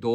2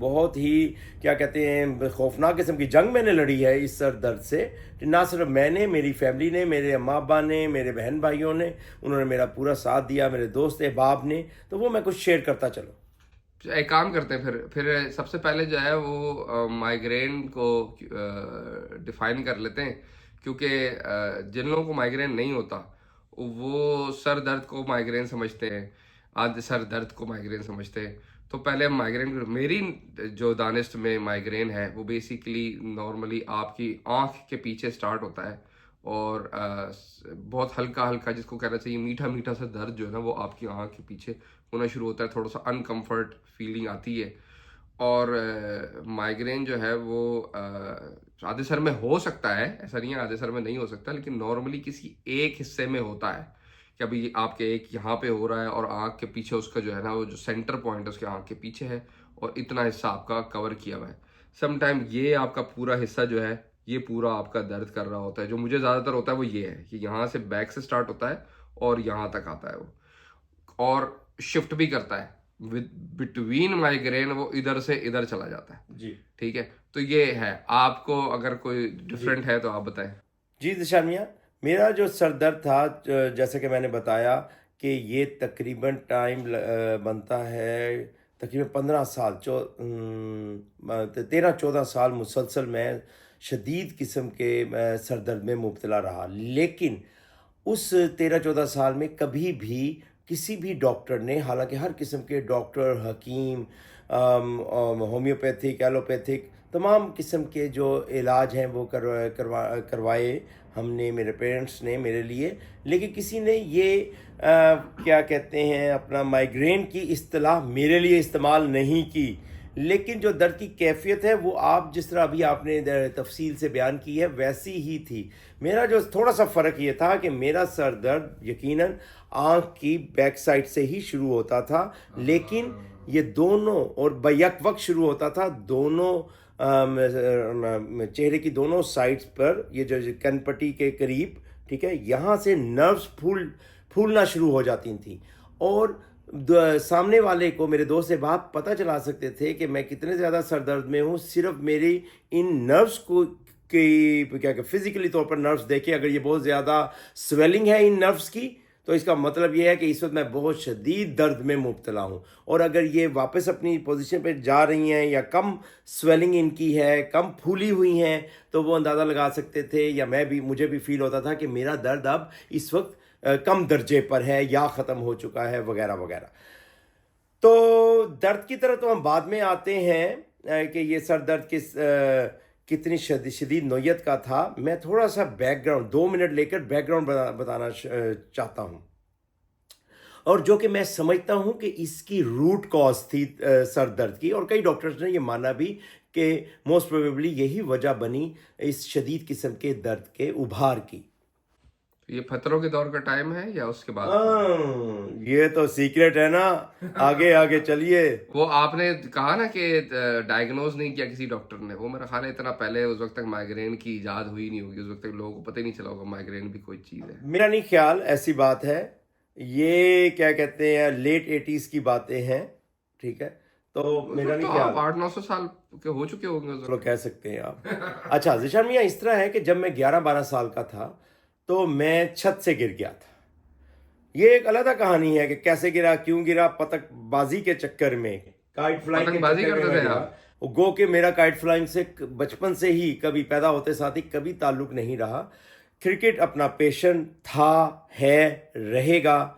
بہت ہی کیا کہتے ہیں خوفناک قسم کی جنگ میں نے لڑی ہے اس سر درد سے. نہ صرف میں نے, میری فیملی نے, میرے اماں ابا نے, میرے بہن بھائیوں نے, انہوں نے میرا پورا ساتھ دیا, میرے دوست احباب نے. تو وہ میں کچھ شیئر کرتا چلوں. ایک کام کرتے ہیں پھر سب سے پہلے جو ہے وہ مائیگرین کو ڈیفائن کر لیتے ہیں, کیونکہ جن لوگوں کو مائیگرین نہیں ہوتا وہ سر درد کو مائیگرین سمجھتے ہیں, آدھے سر درد کو مائیگرین سمجھتے ہیں. تو پہلے مائیگرین, میری جو دانست میں مائیگرین ہے وہ بیسیکلی نارملی آپ کی آنکھ کے پیچھے سٹارٹ ہوتا ہے, اور بہت ہلکا ہلکا, جس کو کہنا چاہیے میٹھا میٹھا سا درد جو ہے نا وہ آپ کی آنکھ کے پیچھے ہونا شروع ہوتا ہے, تھوڑا سا انکمفرٹ فیلنگ آتی ہے. اور مائیگرین جو ہے وہ آدھے سر میں ہو سکتا ہے, ایسا نہیں ہے آدھے سر میں نہیں ہو سکتا, لیکن نارملی کسی ایک حصے میں ہوتا ہے کہ ابھی آپ کے ایک یہاں پہ ہو رہا ہے اور آنکھ کے پیچھے اس کا جو ہے نا وہ جو سینٹر پوائنٹ ہے اس کے آنکھ کے پیچھے ہے, اور اتنا حصہ آپ کا کور کیا ہوا ہے. سم ٹائم یہ آپ کا پورا حصہ جو ہے یہ پورا آپ کا درد کر رہا ہوتا ہے. جو مجھے زیادہ تر ہوتا ہے وہ یہ ہے کہ یہاں سے بیک سے سٹارٹ ہوتا ہے اور یہاں تک آتا ہے وہ, اور شفٹ بھی کرتا ہے بٹوین مائیگرین, وہ ادھر سے ادھر چلا جاتا ہے. جی ٹھیک ہے, تو یہ ہے. آپ کو اگر کوئی ڈفرینٹ ہے تو آپ بتائیں. جی ذیشان میاں, میرا جو سر درد تھا جیسے کہ میں نے بتایا کہ یہ تقریباً ٹائم بنتا ہے تقریباً 15 سال 13-14 سال مسلسل میں شدید قسم کے سر درد میں مبتلا رہا. لیکن اس 13-14 سال میں کبھی بھی کسی بھی ڈاکٹر نے, حالانکہ ہر قسم کے ڈاکٹر, حکیم, ہومیوپیتھک, ایلوپیتھک, تمام قسم کے جو علاج ہیں وہ کروائے ہم نے, میرے پیرنٹس نے میرے لیے, لیکن کسی نے یہ کیا کہتے ہیں اپنا مائیگرین کی اصطلاح میرے لیے استعمال نہیں کی. لیکن جو درد کی کیفیت ہے وہ آپ جس طرح ابھی آپ نے تفصیل سے بیان کی ہے ویسی ہی تھی. میرا جو تھوڑا سا فرق یہ تھا کہ میرا سر درد یقیناً آنکھ کی بیک سائڈ سے ہی شروع ہوتا تھا, لیکن یہ دونوں اور بیک وقت شروع ہوتا تھا دونوں چہرے کی دونوں سائڈز پر, یہ جو کن پٹی کے قریب, ٹھیک ہے, یہاں سے نروز پھولنا شروع ہو جاتی تھیں. اور سامنے والے کو, میرے دوست سے بات پتہ چلا سکتے تھے کہ میں کتنے زیادہ سر درد میں ہوں صرف میری ان نروز کو کی کیا کہ فزیکلی طور پر نروز دیکھے. اگر یہ بہت زیادہ سویلنگ ہے ان نروز کی تو اس کا مطلب یہ ہے کہ اس وقت میں بہت شدید درد میں مبتلا ہوں. اور اگر یہ واپس اپنی پوزیشن پہ جا رہی ہیں یا کم سویلنگ ان کی ہے, کم پھولی ہوئی ہیں, تو وہ اندازہ لگا سکتے تھے, یا مجھے بھی فیل ہوتا تھا کہ میرا درد اب اس وقت کم درجے پر ہے یا ختم ہو چکا ہے وغیرہ وغیرہ. تو درد کی طرف تو ہم بعد میں آتے ہیں کہ یہ سر درد کتنی شدید نوعیت کا تھا. میں تھوڑا سا بیک گراؤنڈ 2 منٹ لے کر بیک گراؤنڈ بتانا چاہتا ہوں, اور جو کہ میں سمجھتا ہوں کہ اس کی روٹ کاز تھی سر درد کی, اور کئی ڈاکٹرز نے یہ مانا بھی کہ موسٹ پروبیبلی یہی وجہ بنی اس شدید قسم کے درد کے ابھار کی. یہ پتھروں کے دور کا ٹائم ہے یا اس کے بعد؟ یہ تو سیکرٹ ہے نا, آگے چلیے. وہ آپ نے کہا نا کہ ڈائگنوز نہیں کیا کسی ڈاکٹر نے, وہ میرا خیال ہے اتنا پہلے اس وقت تک مائیگرین کی ایجاد ہوئی نہیں ہوگی, اس وقت تک لوگوں کو پتہ ہی نہیں چلا ہوگا مائیگرین بھی کوئی چیز ہے. میرا نہیں خیال ایسی بات ہے, یہ کیا کہتے ہیں لیٹ 80s کی باتیں ہیں, ٹھیک ہے, تو میرا نہیں خیال. 800-900 سال کے ہو چکے ہوں گے, چلو کہہ سکتے ہیں آپ. اچھا ذیشان میاں, اس طرح ہے کہ جب میں 11-12 سال کا تھا تو میں چھت سے گر گیا تھا. یہ ایک علیحدہ کہانی ہے کہ کیسے گرا, کیوں گرا, پتنگ بازی کے چکر میں, کائٹ فلائنگ کے بازی چکر کرتے میں تھے گرا. گو کہ میرا کائٹ فلائنگ سے بچپن سے ہی کبھی پیدا ہوتے ساتھ ہی کبھی تعلق نہیں رہا. کرکٹ اپنا پیشن تھا, ہے, رہے گا.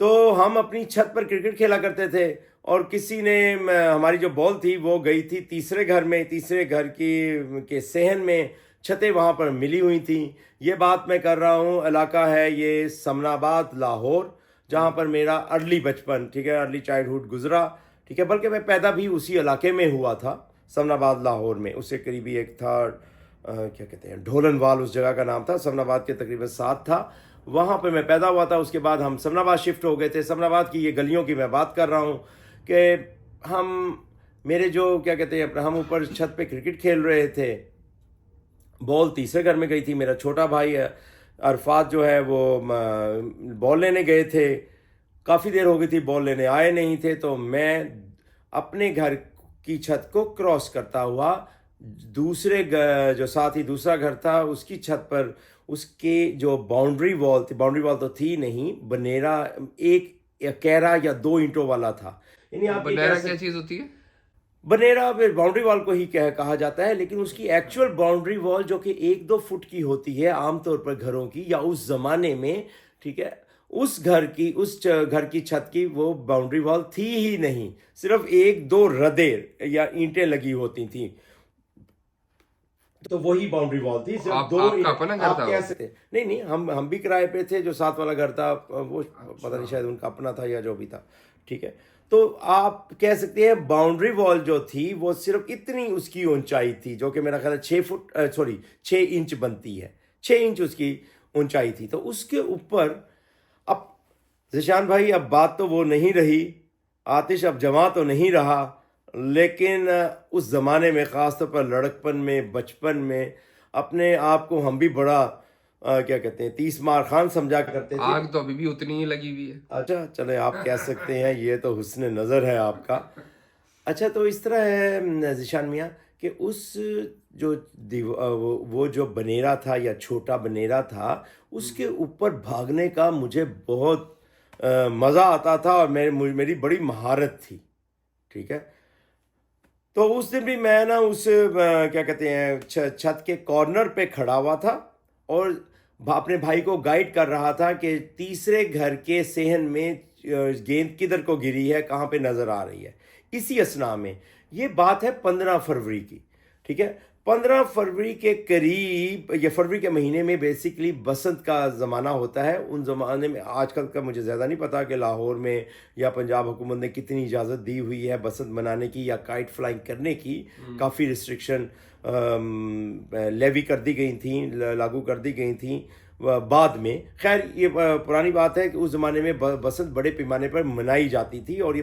تو ہم اپنی چھت پر کرکٹ کھیلا کرتے تھے, اور کسی نے ہماری جو بال تھی وہ گئی تھی تیسرے گھر کے صحن میں, چھتیں وہاں پر ملی ہوئی تھیں. یہ بات میں کر رہا ہوں, علاقہ ہے یہ سمن آباد لاہور, جہاں پر میرا ارلی بچپن, ٹھیک ہے, ارلی چائلڈہڈ گزرا, ٹھیک ہے, بلکہ میں پیدا بھی اسی علاقے میں ہوا تھا, سمن آباد لاہور میں. اس سے قریبی ایک تھا کیا کہتے ہیں ڈھولن وال, اس جگہ کا نام تھا, سمن آباد کے تقریباً 7 تھا, وہاں پہ میں پیدا ہوا تھا. اس کے بعد ہم سمن آباد شفٹ ہو گئے تھے. سمن آباد کی یہ گلیوں کی میں بات کر رہا ہوں کہ میرے جو کیا کہتے ہیں ہم اوپر چھت پہ کرکٹ کھیل رہے تھے, بال تیسرے گھر میں گئی تھی. میرا چھوٹا بھائی عرفات جو ہے وہ بال لینے گئے تھے, کافی دیر ہو گئی تھی بال لینے, آئے نہیں تھے. تو میں اپنے گھر کی چھت کو کراس کرتا ہوا دوسرے جو ساتھ ہی دوسرا گھر تھا اس کی چھت پر اس کے جو باؤنڈری وال تھی، باؤنڈری وال تو تھی نہیں، بنیرا ایک کیرا یا 2 اینٹوں والا تھا. یعنی آپ یہ بنیرا کیا چیز ہوتی ہے؟ بنیرا باؤنڈری وال کو ہی کہا جاتا ہے، لیکن اس کی ایکچوئل باؤنڈری وال جو کہ 1-2 فٹ کی ہوتی ہے عام طور پر گھروں کی یا اس زمانے میں، ٹھیک ہے، اس گھر کی چھت کی وہ باؤنڈری وال تھی ہی نہیں، صرف 1-2 ردے یا اینٹیں لگی ہوتی تھیں، تو وہی باؤنڈری وال تھی. صرف 2 آپ کا اپنا گھر تھا؟ کہہ سکتے نہیں، ہم بھی کرائے پہ تھے. جو ساتھ والا گھر تھا وہ پتہ نہیں شاید ان کا اپنا تھا یا جو بھی تھا، ٹھیک ہے. تو آپ کہہ سکتے ہیں باؤنڈری وال جو تھی وہ صرف اتنی اس کی اونچائی تھی، جو کہ میرا خیال ہے 6 انچ بنتی ہے، 6 انچ اس کی اونچائی تھی. تو اس کے اوپر اب ذیشان بھائی اب بات تو وہ نہیں رہی، آتش اب جمع تو نہیں رہا، لیکن اس زمانے میں خاص طور پر لڑکپن میں، بچپن میں اپنے آپ کو ہم بھی بڑا کیا کہتے ہیں 30 مار خان سمجھا کرتے تھے. آگ تو ابھی بھی اتنی ہی لگی ہوئی ہے. اچھا چلے آپ کہہ سکتے ہیں، یہ تو حسن نظر ہے آپ کا. اچھا تو اس طرح ہے ذیشان میاں کہ اس جو وہ جو بنیرا تھا یا چھوٹا بنیرا تھا، اس کے اوپر بھاگنے کا مجھے بہت مزہ آتا تھا اور میری بڑی مہارت تھی، ٹھیک ہے. تو اس دن بھی میں نا اس کیا کہتے ہیں چھت کے کارنر پہ کھڑا ہوا تھا اور اپنے بھائی کو گائیڈ کر رہا تھا کہ تیسرے گھر کے صحن میں گیند کدھر کو گری ہے، کہاں پہ نظر آ رہی ہے. اسی اسنا میں یہ بات ہے 15 فروری کی، ٹھیک ہے. 15 فروری کے قریب یا فروری کے مہینے میں بیسیکلی بسنت کا زمانہ ہوتا ہے. ان زمانے میں آج کل کا مجھے زیادہ نہیں پتا کہ لاہور میں یا پنجاب حکومت نے کتنی اجازت دی ہوئی ہے بسنت منانے کی یا کائٹ فلائنگ کرنے کی. کافی ریسٹرکشن لیوی کر دی گئی تھیں، لاگو کر دی گئی تھیں بعد میں. خیر یہ پرانی بات ہے کہ اس زمانے میں بسنت بڑے پیمانے پر منائی جاتی تھی اور یہ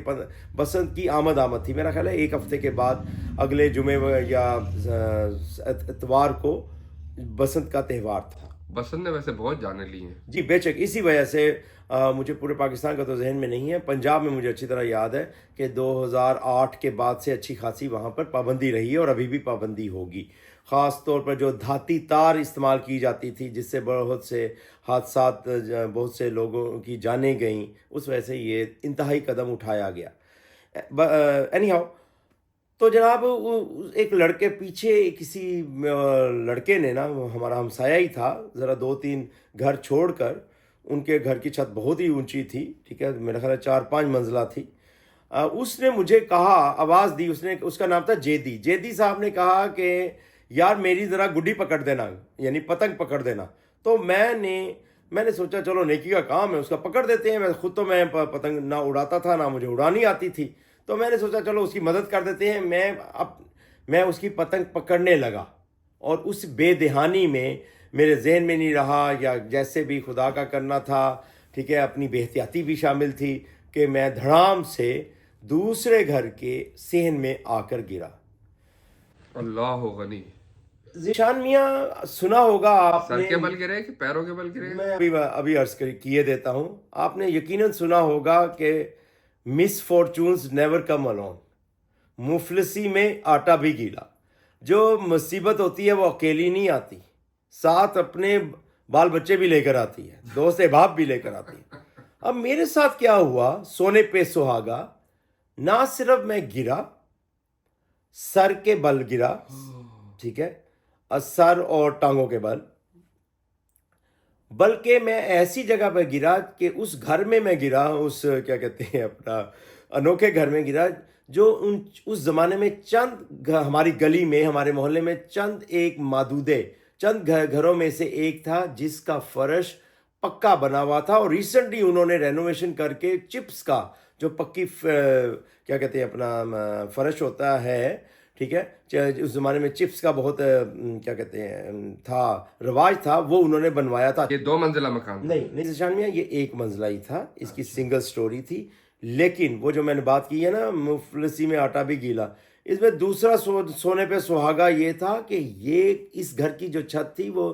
بسنت کی آمد تھی. میرا خیال ہے 1 ہفتے کے بعد اگلے جمعے یا اتوار کو بسنت کا تہوار تھا. بسنت نے ویسے بہت جانے لی ہیں. جی بے شک. اسی وجہ سے مجھے پورے پاکستان کا تو ذہن میں نہیں ہے، پنجاب میں مجھے اچھی طرح یاد ہے کہ 2008 کے بعد سے اچھی خاصی وہاں پر پابندی رہی ہے اور ابھی بھی پابندی ہوگی. خاص طور پر جو دھاتی تار استعمال کی جاتی تھی جس سے بہت سے حادثات، بہت سے لوگوں کی جانیں گئیں، اس وجہ سے یہ انتہائی قدم اٹھایا گیا. اینی ہاؤ تو جناب ایک لڑکے پیچھے کسی لڑکے نے نا، ہمارا ہمسایہ ہی تھا، ذرا 2-3 گھر چھوڑ کر، ان کے گھر کی چھت بہت ہی اونچی تھی، ٹھیک ہے، میرا خیال ہے 4-5 منزلہ تھی. اس نے مجھے کہا، آواز دی، اس کا نام تھا جیدی صاحب نے کہا کہ یار میری ذرا گڈی پکڑ دینا، یعنی پتنگ پکڑ دینا. تو میں نے سوچا چلو نیکی کا کام ہے، اس کا پکڑ دیتے ہیں. خود تو میں پتنگ نہ اڑاتا تھا نہ مجھے اڑانی آتی تھی، تو میں نے سوچا چلو اس کی مدد کر دیتے ہیں. میں اس کی پتنگ پکڑنے لگا اور اس بے دہانی میں میرے ذہن میں نہیں رہا یا جیسے بھی خدا کا کرنا تھا، ٹھیک ہے، اپنی بے احتیاطی بھی شامل تھی کہ میں دھڑام سے دوسرے گھر کے صحن میں آ کر گرا. اللہ غنی. ذیشان میاں سنا ہوگا آپ سر نے، کے بل گرے کہ پیروں کے بل گرے؟ میں ابھی عرض کیے دیتا ہوں. آپ نے یقیناً سنا ہوگا کہ مس فارچونز نیور کم الون، مفلسی میں آٹا بھی گیلا. جو مصیبت ہوتی ہے وہ اکیلی نہیں آتی، ساتھ اپنے بال بچے بھی لے کر آتی ہے، دوست احباب بھی لے کر آتی ہے. اب میرے ساتھ کیا ہوا، سونے پہ سہاگا، نہ صرف میں گرا، سر کے بل گرا، ٹھیک ہے، سر اور ٹانگوں کے بل، بلکہ میں ایسی جگہ پہ گرا کہ اس گھر میں گرا، اس کیا کہتے ہیں اپنا انوکھے گھر میں گرا جو اس زمانے میں چند ہماری گلی میں، ہمارے محلے میں چند گھروں میں سے ایک تھا جس کا فرش پکا بنا ہوا تھا. اور ریسنٹلی انہوں نے رینوویشن کر کے چپس کا جو پکی کیا کہتے ہیں اپنا فرش ہوتا ہے، ٹھیک ہے، اس زمانے میں چپس کا بہت کیا کہتے ہیں تھا، رواج تھا، وہ انہوں نے بنوایا تھا. یہ 2 منزلہ مکان؟ نہیں ذیشان میاں، یہ 1 منزلہ ہی تھا، اس کی سنگل سٹوری تھی. لیکن وہ جو میں نے بات کی ہے نا، مفلسی میں آٹا بھی گیلا، اس میں دوسرا سونے پہ سہاگا یہ تھا کہ یہ اس گھر کی جو چھت تھی وہ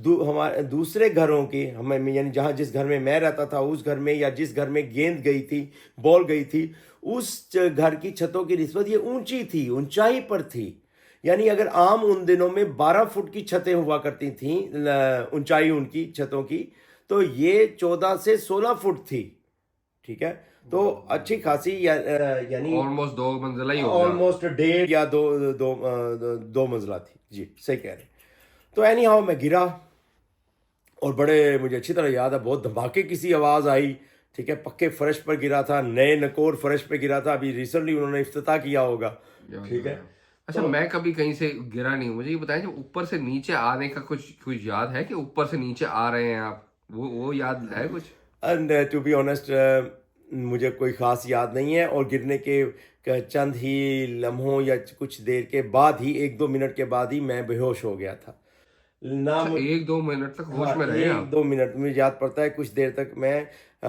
ہمارے دوسرے گھروں کی ہمیں یعنی جہاں جس گھر میں میں رہتا تھا اس گھر میں یا جس گھر میں گیند گئی تھی بال گئی تھی اس گھر کی چھتوں کی نسبت یہ اونچی تھی اونچائی پر تھی. یعنی اگر عام ان دنوں میں 12 فٹ کی چھتیں ہوا کرتی تھیں اونچائی ان کی چھتوں کی تو یہ 14 سے 16 فٹ تھی. ٹھیک ہے تو اچھی خاصی یعنی آلموسٹ 2 منزلہ ہی ہوگا. آلموسٹ 1.5 یا دو منزلہ تھی. جی صحیح کہہ رہے ہیں. تو اینی ہاؤ میں گرا اور بڑے مجھے اچھی طرح یاد ہے بہت دھماکے کی سی آواز آئی. ٹھیک ہے پکے فرش پر گرا تھا نئے نکور فرش پہ گرا تھا ابھی ریسنٹلی انہوں نے افتتاح کیا ہوگا. ٹھیک ہے اچھا میں کبھی کہیں سے گرا نہیں ہوں. مجھے یہ بتائیں کہ اوپر سے نیچے آنے کا کچھ یاد ہے کہ اوپر سے نیچے آ رہے ہیں آپ وہ یاد ہے کچھ؟ اینڈ ٹو بی آنیسٹ مجھے کوئی خاص یاد نہیں ہے اور گرنے کے چند ہی لمحوں یا کچھ دیر کے بعد ہی 1-2 منٹ کے بعد ہی میں بے ہوش ہو گیا تھا. نہ 1-2 منٹ تک ہوش میں رہے آپ؟ 1-2 منٹ مجھے یاد پڑتا ہے کچھ دیر تک میں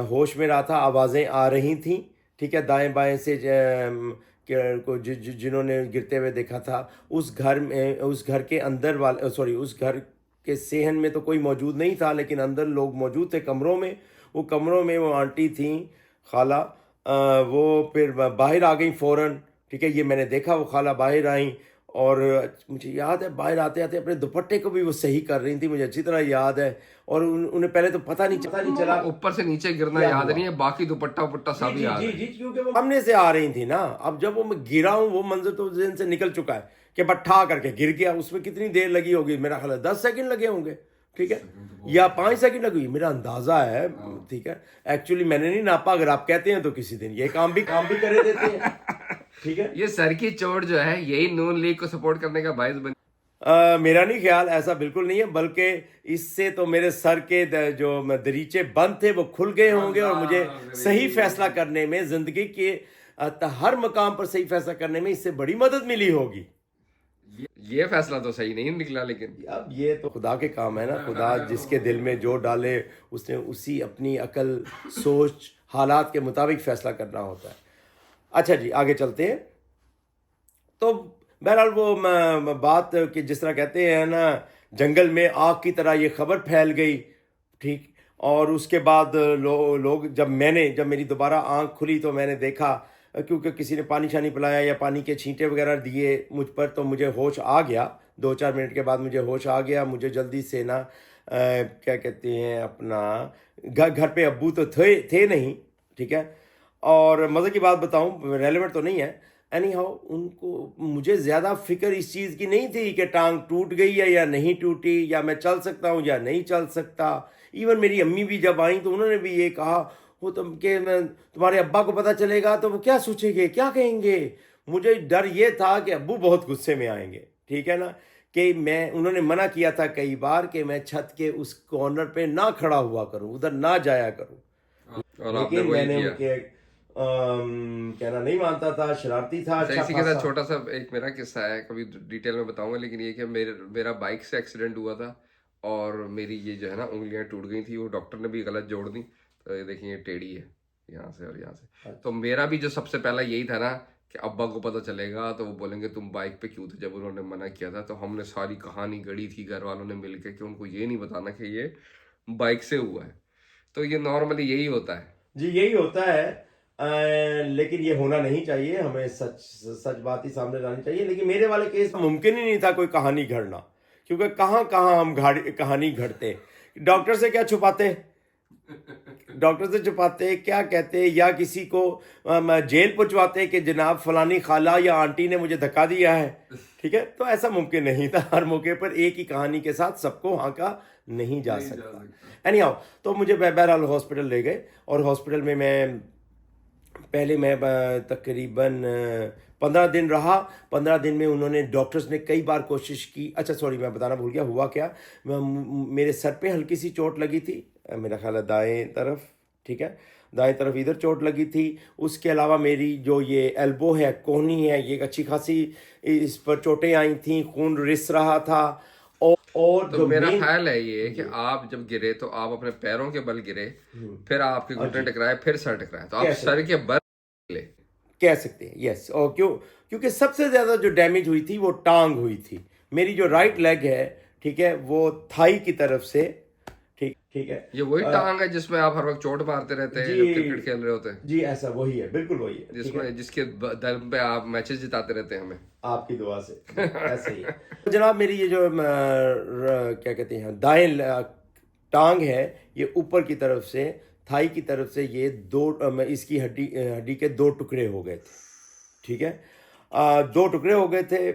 ہوش میں رہا تھا. آوازیں آ رہی تھیں. ٹھیک ہے دائیں بائیں سے جنہوں نے گرتے ہوئے دیکھا تھا اس گھر کے اندر والے اس گھر کے صحن میں تو کوئی موجود نہیں تھا لیکن اندر لوگ موجود تھے کمروں میں. وہ کمروں میں وہ آنٹی تھیں خالہ وہ پھر باہر آ گئیں فوراً. ٹھیک ہے یہ میں نے دیکھا وہ خالہ باہر آئیں اور مجھے یاد ہے باہر آتے آتے اپنے دوپٹے کو بھی وہ صحیح کر رہی تھیں مجھے اچھی طرح یاد ہے. اور انہیں پہلے تو پتہ نہیں چلا اوپر سے نیچے گرنا یاد نہیں ہے باقی دوپٹہ سب یاد ہے. جی کیونکہ وہ سامنے سے آ رہی تھی نا. اب جب وہ میں گرا ہوں وہ منظر تو ذہن سے نکل چکا ہے کہ بٹھا کر کے گر گیا. اس میں کتنی دیر لگی ہوگی میرا خیال ہے 10 سیکنڈ لگے ہوں گے. ٹھیک ہے یا 5 سیکنڈ لگی میرا اندازہ ہے. ٹھیک ہے ایکچولی میں نے نہیں ناپا اگر آپ کہتے ہیں تو کسی دن یہ کام بھی کرے دیتے ہیں. ٹھیک ہے یہ سر کی چوٹ جو ہے یہی نون لیگ کو سپورٹ کرنے کا باعث بن میرا نہیں خیال ایسا بالکل نہیں ہے بلکہ اس سے تو میرے سر کے جو دریچے بند تھے وہ کھل گئے ہوں گے اور مجھے صحیح فیصلہ کرنے میں زندگی کے ہر مقام پر صحیح فیصلہ کرنے میں اس سے بڑی مدد ملی ہوگی. یہ فیصلہ تو صحیح نہیں نکلا لیکن اب یہ تو خدا کے کام ہے نا. خدا جس کے دل میں جو ڈالے اس نے اسی اپنی عقل سوچ حالات کے مطابق فیصلہ کرنا ہوتا ہے. اچھا جی آگے چلتے ہیں. تو بہرحال وہ بات کہ جس طرح کہتے ہیں نا جنگل میں آگ کی طرح یہ خبر پھیل گئی. ٹھیک اور اس کے بعد لوگ جب میری دوبارہ آنکھ کھلی تو میں نے دیکھا کیونکہ کسی نے پانی شانی پلایا یا پانی کے چھینٹے وغیرہ دیے مجھ پر تو مجھے ہوش آ گیا. 2-4 منٹ کے بعد مجھے ہوش آ گیا. مجھے جلدی سے نا کیا کہتے ہیں اپنا گھر پہ ابو تو تھے نہیں. ٹھیک ہے اور مزے کی بات بتاؤں ریلیونٹ تو نہیں ہے. اینی ہاؤ ان کو مجھے زیادہ فکر اس چیز کی نہیں تھی کہ ٹانگ ٹوٹ گئی ہے یا نہیں ٹوٹی یا میں چل سکتا ہوں یا نہیں چل سکتا. ایون میری امی بھی جب آئیں تو انہوں نے بھی یہ کہا وہ کہ تمہارے ابا کو پتہ چلے گا تو وہ کیا سوچیں گے کیا کہیں گے. مجھے ڈر یہ تھا کہ ابو بہت غصے میں آئیں گے. ٹھیک ہے نا کہ انہوں نے منع کیا تھا کئی بار کہ میں چھت کے اس کارنر پہ نہ کھڑا ہوا کروں ادھر نہ جایا کروں. لیکن میں نے کہنا نہیں مانتا تھا شرارتی تھا. اسی کے ساتھ چھوٹا سا ایک میرا قصہ ہے کبھی ڈیٹیل میں بتاؤں گا لیکن یہ کہ میرا بائک سے ایکسیڈنٹ ہوا تھا اور میری یہ جو ہے نا انگلیاں ٹوٹ گئی تھی. وہ ڈاکٹر نے بھی غلط جوڑ دی. تو یہ دیکھیں یہ ٹیڑھی ہے یہاں سے اور یہاں سے. تو میرا بھی جو سب سے پہلا یہی تھا نا کہ ابا کو پتہ چلے گا تو وہ بولیں گے تم بائک پہ کیوں تھے جب انہوں نے منع کیا تھا. تو ہم نے ساری کہانی گڑی تھی گھر والوں نے مل کے کہ ان کو یہ نہیں بتانا کہ یہ بائک سے ہوا ہے. تو یہ نارملی یہی ہوتا ہے. جی یہی ہوتا ہے لیکن یہ ہونا نہیں چاہیے. ہمیں سچ بات ہی سامنے لانی چاہیے. لیکن میرے والے کیس ممکن ہی نہیں تھا کوئی کہانی گھڑنا کیونکہ کہاں ہم کہانی گھڑتے. ڈاکٹر سے کیا چھپاتے ڈاکٹر سے چھپاتے کیا کہتے یا کسی کو جیل پہنچواتے کہ جناب فلانی خالہ یا آنٹی نے مجھے دھکا دیا ہے. ٹھیک ہے تو ایسا ممکن نہیں تھا. ہر موقع پر ایک ہی کہانی کے ساتھ سب کو ہانکا نہیں جا سکتا. اینی ہاؤ تو مجھے بہرحال ہاسپٹل لے گئے اور ہاسپٹل میں پہلے میں تقریباً 15 دن رہا. 15 دن میں انہوں نے ڈاکٹرز نے کئی بار کوشش کی. اچھا سوری میں بتانا بھول گیا ہوا کیا. میرے سر پہ ہلکی سی چوٹ لگی تھی میرا خیال ہے دائیں طرف. ٹھیک ہے دائیں طرف ادھر چوٹ لگی تھی. اس کے علاوہ میری جو یہ ایلبو ہے کوہنی ہے یہ اچھی خاصی اس پر چوٹیں آئی تھیں. خون رس رہا تھا. اور تو میرا خیال ہے یہ کہ آپ جب گرے تو آپ اپنے پیروں کے بل گرے پھر آپ کے گھٹنے ٹکرائے پھر سر ٹکرائے تو آپ سر کے بل کہہ سکتے ہیں. یس اور کیونکہ سب سے زیادہ جو ڈیمیج ہوئی تھی وہ ٹانگ ہوئی تھی. میری جو رائٹ لیگ ہے ٹھیک ہے, وہ تھائی کی طرف سے. ٹھیک ہے, یہ وہی ٹانگ ہے جس میں آپ ہر وقت چوٹ مارتے رہتے ہیں جب کرکٹ کھیل رہے ہوتے ہیں؟ جی ایسا وہی ہے, بالکل وہی ہے, جس میں جس کے دم پہ آپ میچز جتاتے رہتے ہیں ہمیں آپ کی دعا سے, ایسے ہی ہے جناب. میری یہ جو کیا کہتے ہیں دائیں ٹانگ ہے, یہ اوپر کی طرف سے تھائی کی طرف سے یہ اس کی ہڈی کے 2 ٹکڑے ہو گئے تھے. ٹھیک ہے, 2 ٹکڑے ہو گئے تھے,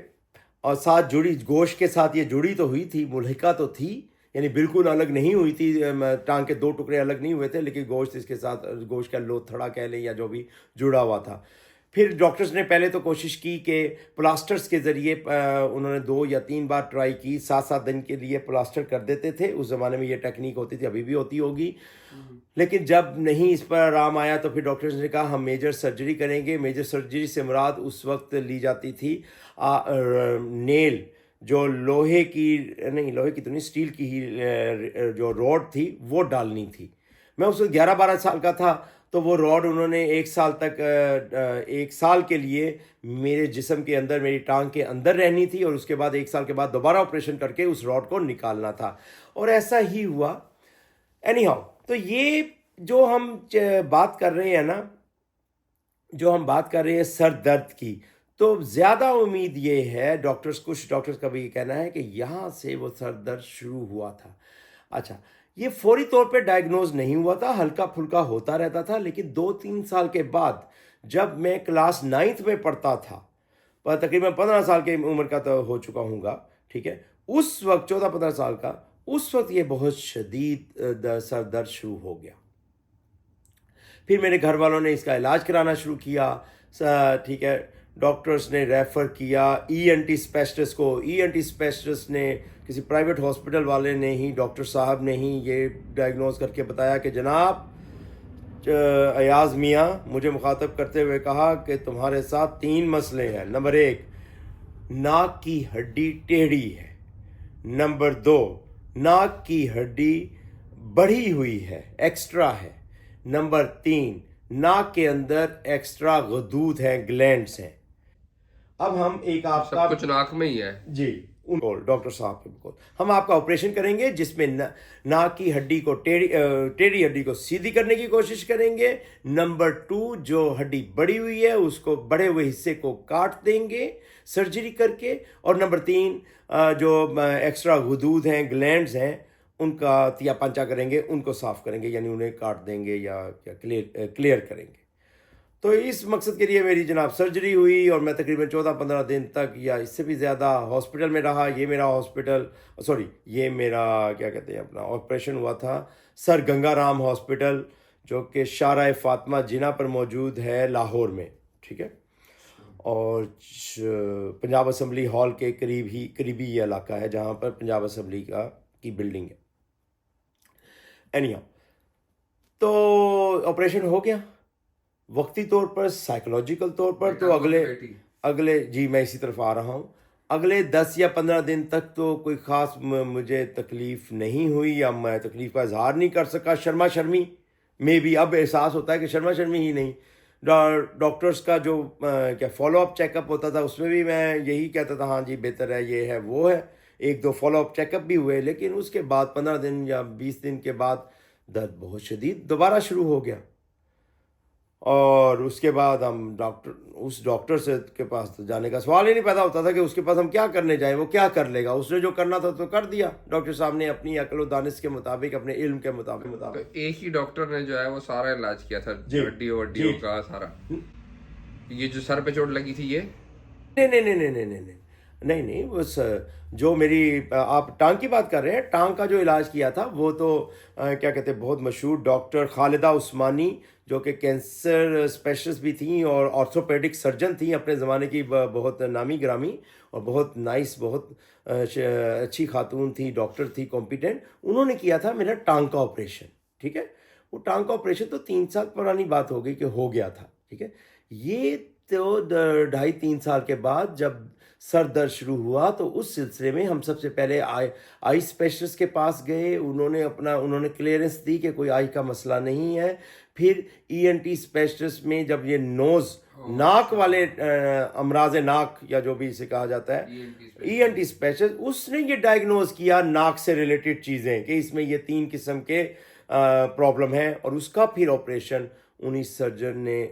اور ساتھ جڑی, گوشت کے ساتھ یہ جڑی تو ہوئی تھی, ملحقہ تو تھی, یعنی بالکل الگ نہیں ہوئی تھی, ٹانگ کے 2 ٹکڑے الگ نہیں ہوئے تھے, لیکن گوشت اس کے ساتھ, گوشت کا لوتھڑا کہہ لیں یا جو بھی جڑا ہوا تھا. پھر ڈاکٹرز نے پہلے تو کوشش کی کہ پلاسٹرز کے ذریعے, انہوں نے 2 یا 3 بار ٹرائی کی, 7 دن کے لیے پلاسٹر کر دیتے تھے. اس زمانے میں یہ ٹیکنیک ہوتی تھی, ابھی بھی ہوتی ہوگی, لیکن جب نہیں اس پر آرام آیا تو پھر ڈاکٹرز نے کہا ہم میجر سرجری کریں گے. میجر سرجری سے مراد اس وقت لی جاتی تھی نیل, جو لوہے کی تو نہیں, اسٹیل کی ہی جو روڈ تھی وہ ڈالنی تھی. میں اس وقت 11-12 سال کا تھا, تو وہ راڈ انہوں نے 1 سال تک, 1 سال کے لیے میرے جسم کے اندر, میری ٹانگ کے اندر رہنی تھی, اور اس کے بعد 1 سال کے بعد دوبارہ آپریشن کر کے اس راڈ کو نکالنا تھا, اور ایسا ہی ہوا. اینی ہاؤ, تو یہ جو ہم بات کر رہے ہیں نا, جو ہم بات کر رہے ہیں سر درد کی, تو زیادہ امید یہ ہے, کچھ ڈاکٹرز کا بھی یہ کہنا ہے کہ یہاں سے وہ سر درد شروع ہوا تھا. اچھا, یہ فوری طور پہ ڈائیگنوز نہیں ہوا تھا, ہلکا پھلکا ہوتا رہتا تھا, لیکن 2-3 سال کے بعد جب میں کلاس 9th میں پڑھتا تھا, تقریباً 15 سال کی عمر کا تو ہو چکا ہوں گا, ٹھیک ہے, اس وقت 14-15 سال کا, اس وقت یہ بہت شدید سر درد شروع ہو گیا. پھر میرے گھر والوں نے اس کا علاج کرانا شروع کیا, ٹھیک ہے, ڈاکٹرز نے ریفر کیا ENT اسپیشلسٹ کو. ENT اسپیشلسٹ نے, کسی پرائیویٹ ہاسپٹل والے نے ہی, ڈاکٹر صاحب نے ہی یہ ڈائیگنوز کر کے بتایا کہ جناب ایاز میاں, مجھے مخاطب کرتے ہوئے کہا کہ تمہارے ساتھ 3 مسئلے ہیں. نمبر 1, ناک کی ہڈی ٹیڑھی ہے. نمبر 2, ناک کی ہڈی بڑھی ہوئی ہے, ایکسٹرا ہے. نمبر 3, ناک کے اندر ایکسٹرا غدود ہیں, گلینڈز ہیں. اب ہم ایک آپ کا, سب کچھ ناک میں ہی ہے جی, ڈاکٹر صاحب کے بالکل, ہم آپ کا آپریشن کریں گے جس میں ناک کی ہڈی کو, ٹیڑھی ہڈی کو سیدھی کرنے کی کوشش کریں گے. نمبر 2, جو ہڈی بڑی ہوئی ہے اس کو, بڑے ہوئے حصے کو کاٹ دیں گے سرجری کر کے. اور نمبر 3, جو ایکسٹرا غدود ہیں, گلینڈز ہیں, ان کا تیا پنچا کریں گے, ان کو صاف کریں گے, یعنی انہیں کاٹ دیں گے یا کلیئر کریں گے. تو اس مقصد کے لیے میری جناب سرجری ہوئی, اور میں تقریباً 14-15 دن تک یا اس سے بھی زیادہ ہاسپٹل میں رہا. یہ میرا کیا کہتے ہیں اپنا آپریشن ہوا تھا سر گنگا رام ہاسپٹل, جو کہ شارع فاطمہ جناح پر موجود ہے لاہور میں, ٹھیک ہے, اور پنجاب اسمبلی ہال کے قریبی یہ علاقہ ہے جہاں پر پنجاب اسمبلی کی بلڈنگ ہے. اینی ہاؤ, تو آپریشن ہو گیا وقتی طور پر, سائیکولوجیکل طور پر. تو اگلے جی میں اسی طرف آ رہا ہوں, اگلے 10 یا 15 دن تک تو کوئی خاص مجھے تکلیف نہیں ہوئی, یا میں تکلیف کا اظہار نہیں کر سکا. شرما شرمی میں بھی اب احساس ہوتا ہے کہ شرما شرمی ہی نہیں, ڈاکٹرز کا جو کیا فالو اپ چیک اپ ہوتا تھا, اس میں بھی میں یہی کہتا تھا, ہاں جی بہتر ہے, یہ ہے, وہ ہے. 1-2 فالو اپ چیک اپ بھی ہوئے, لیکن اس کے بعد 15 دن یا 20 دن کے بعد درد بہت شدید دوبارہ شروع ہو گیا. اور اس کے بعد ہم اس ڈاکٹر سے کے پاس تو جانے کا سوال ہی نہیں پیدا ہوتا تھا کہ اس کے پاس ہم کیا کرنے جائیں, وہ کیا کر لے گا. اس نے جو کرنا تھا تو کر دیا, ڈاکٹر صاحب نے اپنی عقل و دانش کے مطابق, اپنے علم کے مطابق. ایک ہی ڈاکٹر نے جو ہے وہ سارا علاج کیا تھا, ہڈیوں کا سارا. یہ جو سر پہ چوٹ لگی تھی یہ نہیں, بس جو میری, آپ ٹانگ کی بات کر رہے ہیں, ٹانگ کا جو علاج کیا تھا وہ تو کیا کہتے ہیں, بہت مشہور ڈاکٹر خالدہ عثمانی, جو کہ کینسر اسپیشلسٹ بھی تھیں اور آرتھوپیڈک سرجن تھیں اپنے زمانے کی, بہت نامی گرامی اور بہت نائس, بہت اچھی خاتون تھی, ڈاکٹر تھی, کمپیٹنٹ. انہوں نے کیا تھا میرا ٹانگ کا آپریشن, ٹھیک ہے. وہ ٹانگ کا آپریشن تو 3 سال پرانی بات ہو گئی کہ ہو گیا تھا, ٹھیک ہے. یہ تو 2.5-3 سال کے بعد جب سر درد شروع ہوا, تو اس سلسلے میں ہم سب سے پہلے آئی اسپیشلسٹ کے پاس گئے. انہوں نے کلیئرنس دی کہ کوئی آئی کا مسئلہ نہیں ہے, پھر ENT اسپیشلسٹ میں جب یہ نوز ناک والے امراض ناک یا جو بھی اسے کہا جاتا ہے ENT اسپیشلسٹ، اس نے یہ ڈائگنوز کیا ناک سے ریلیٹڈ چیزیں کہ اس میں یہ 3 قسم کے پرابلم ہیں، اور اس کا پھر آپریشن انہی سرجن نے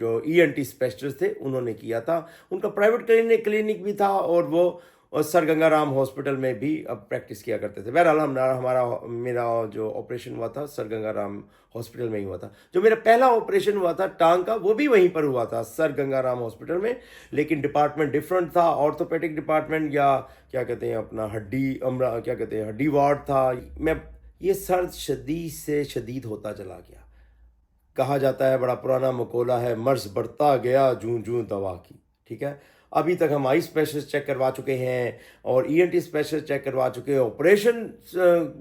جو ENT اسپیشلسٹ تھے انہوں نے کیا تھا. ان کا پرائیویٹ کلینک بھی تھا اور وہ سر گنگا رام ہاسپٹل میں بھی اب پریکٹس کیا کرتے تھے. بہرحال میرا جو آپریشن ہوا تھا سر گنگا رام ہاسپٹل میں ہی ہوا تھا. جو میرا پہلا آپریشن ہوا تھا ٹانگ کا وہ بھی وہیں پر ہوا تھا سر گنگا رام ہاسپٹل میں، لیکن ڈپارٹمنٹ ڈفرنٹ تھا، آرتھوپیڈک ڈپارٹمنٹ یا کیا کہتے ہیں اپنا ہڈی وارڈ تھا. میں یہ سر شدید سے شدید ہوتا چلا گیا. کہا جاتا ہے بڑا پرانا مقولہ ہے، مرض بڑھتا گیا جوں جوں دوا کی. ٹھیک ہے، ابھی تک ہم آئی اسپیشلسٹ چیک کروا چکے ہیں اور ENT اسپیشلسٹ چیک کروا چکے ہیں، آپریشن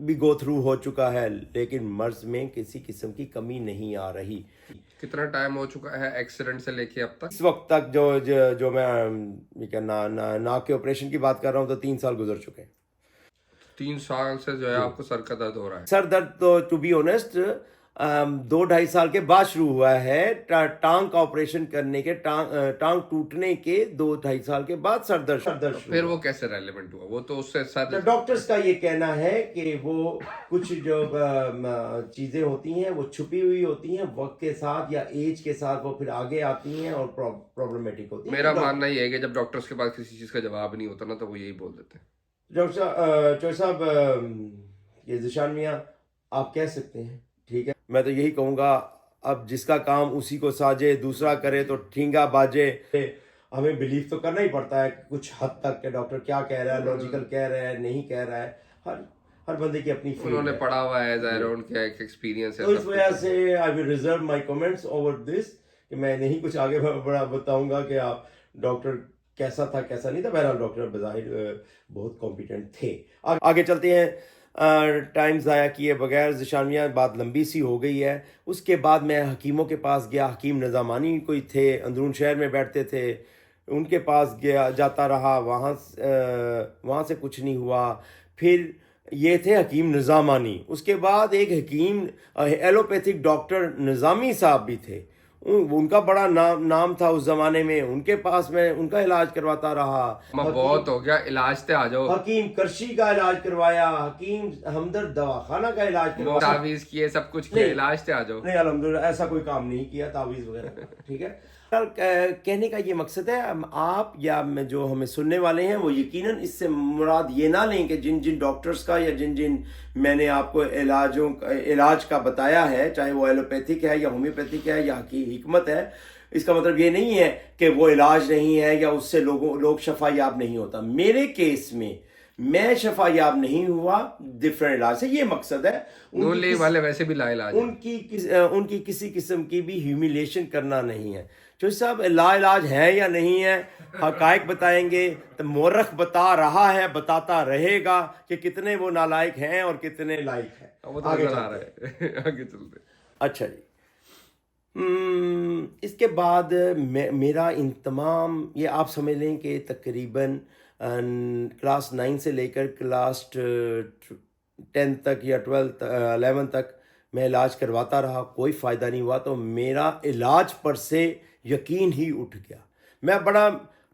بھی گو تھرو ہو چکا ہے، لیکن مرض میں کسی قسم کی کمی نہیں آ رہی. کتنا ٹائم ہو چکا ہے ایکسیڈنٹ سے لے کے اب تک؟ اس وقت تک جو میں ناک کے آپریشن کی بات کر رہا ہوں تو 3 سال گزر چکے ہیں. 3 سال سے جو ہے آپ کو سر کا درد ہو رہا ہے؟ سر درد تو ٹو بی آنیسٹ 2-2.5 سال کے بعد شروع ہوا ہے. ٹانگ کا آپریشن کرنے کے ٹانگ ٹوٹنے کے 2-2.5 سال کے بعد سر درد شروع. پھر وہ کیسے ریلیونٹ ہوا؟ وہ تو اس سے سر ڈاکٹرز کا یہ کہنا ہے کہ وہ کچھ جو چیزیں ہوتی ہیں وہ چھپی ہوئی ہوتی ہیں، وقت کے ساتھ یا ایج کے ساتھ وہ پھر آگے آتی ہیں اور پرابلمٹک ہوتی ہیں. میرا ماننا یہ ہے کہ جب ڈاکٹرز کے پاس کسی چیز کا جواب نہیں ہوتا نا تو وہ یہی بول دیتے ہیں. ڈاکٹر صاحب یہ ذیشان میاں آپ کہہ سکتے ہیں، ٹھیک ہے. میں تو یہی کہوں گا اب جس کا کام اسی کو ساجے، دوسرا کرے تو ٹھینگا باجے. ہمیں بلیف تو کرنا ہی پڑتا ہے کچھ حد تک کہ ڈاکٹر کیا کہہ رہا ہے، لاجیکل کہہ رہا ہے نہیں کہہ رہا ہے. ہر بندے کی اپنی انہوں نے پڑھا ہوا ہے، ظاہر ہے ان کا ایک ایکسپیرینس ہے. تو اس وجہ سے I will reserve my comments over this کہ میں نہیں کچھ آگے بڑا بتاؤں گا کہ آپ ڈاکٹر کیسا تھا کیسا نہیں تھا. بہرحال ڈاکٹر بظاہر بہت کمپیٹنٹ تھے. آگے چلتے ہیں ٹائم ضائع کیے بغیر. ذیشان میاں بات لمبی سی ہو گئی ہے. اس کے بعد میں حکیموں کے پاس گیا. حکیم نظامانی کوئی تھے اندرون شہر میں بیٹھتے تھے، ان کے پاس گیا جاتا رہا. وہاں سے کچھ نہیں ہوا. پھر یہ تھے حکیم نظامانی. اس کے بعد ایک حکیم ایلوپیتھک ڈاکٹر نظامی صاحب بھی تھے، ان کا بڑا نام تھا اس زمانے میں. ان کے پاس میں ان کا علاج کرواتا رہا. بہت ہو گیا، علاج تے آ جاؤ. حکیم کرشی کا علاج کروایا، حکیم ہمدرد دواخانہ کا علاج کروایا، تعویذ کیے، سب کچھ کیا، علاج تے آ جاؤ. نہیں الحمدللہ ایسا کوئی کام نہیں کیا تعویذ وغیرہ. ٹھیک ہے. کہنے کا یہ مقصد ہے آپ یا جو ہمیں سننے والے ہیں وہ یقیناً اس سے مراد یہ نہ لیں کہ جن ڈاکٹرز کا یا جن میں نے آپ کو علاج کا بتایا ہے، چاہے وہ ایلوپیتھک ہے یا ہومیوپیتھک ہے یا حکمت ہے، اس کا مطلب یہ نہیں ہے کہ وہ علاج نہیں ہے یا اس سے لوگ شفا یاب نہیں ہوتا. میرے کیس میں میں شفا یاب نہیں ہوا ڈفرنٹ علاج سے. یہ مقصد ہے. نولے والے ویسے بھی لا علاج ان کی کسی قسم کی بھی ہیومیلیشن کرنا نہیں ہے. جو صاحب لا علاج ہے یا نہیں ہے، حقائق بتائیں گے. تو مورخ بتا رہا ہے، بتاتا رہے گا کہ کتنے وہ نالائق ہیں اور کتنے لائق ہیں. آگے چلتے. اچھا جی. اس کے بعد میرا ان تمام یہ آپ سمجھ لیں کہ تقریباً کلاس 9 سے لے کر کلاس 10 تک یا 11 تک میں علاج کرواتا رہا، کوئی فائدہ نہیں ہوا. تو میرا علاج پر سے یقین ہی اٹھ گیا. میں بڑا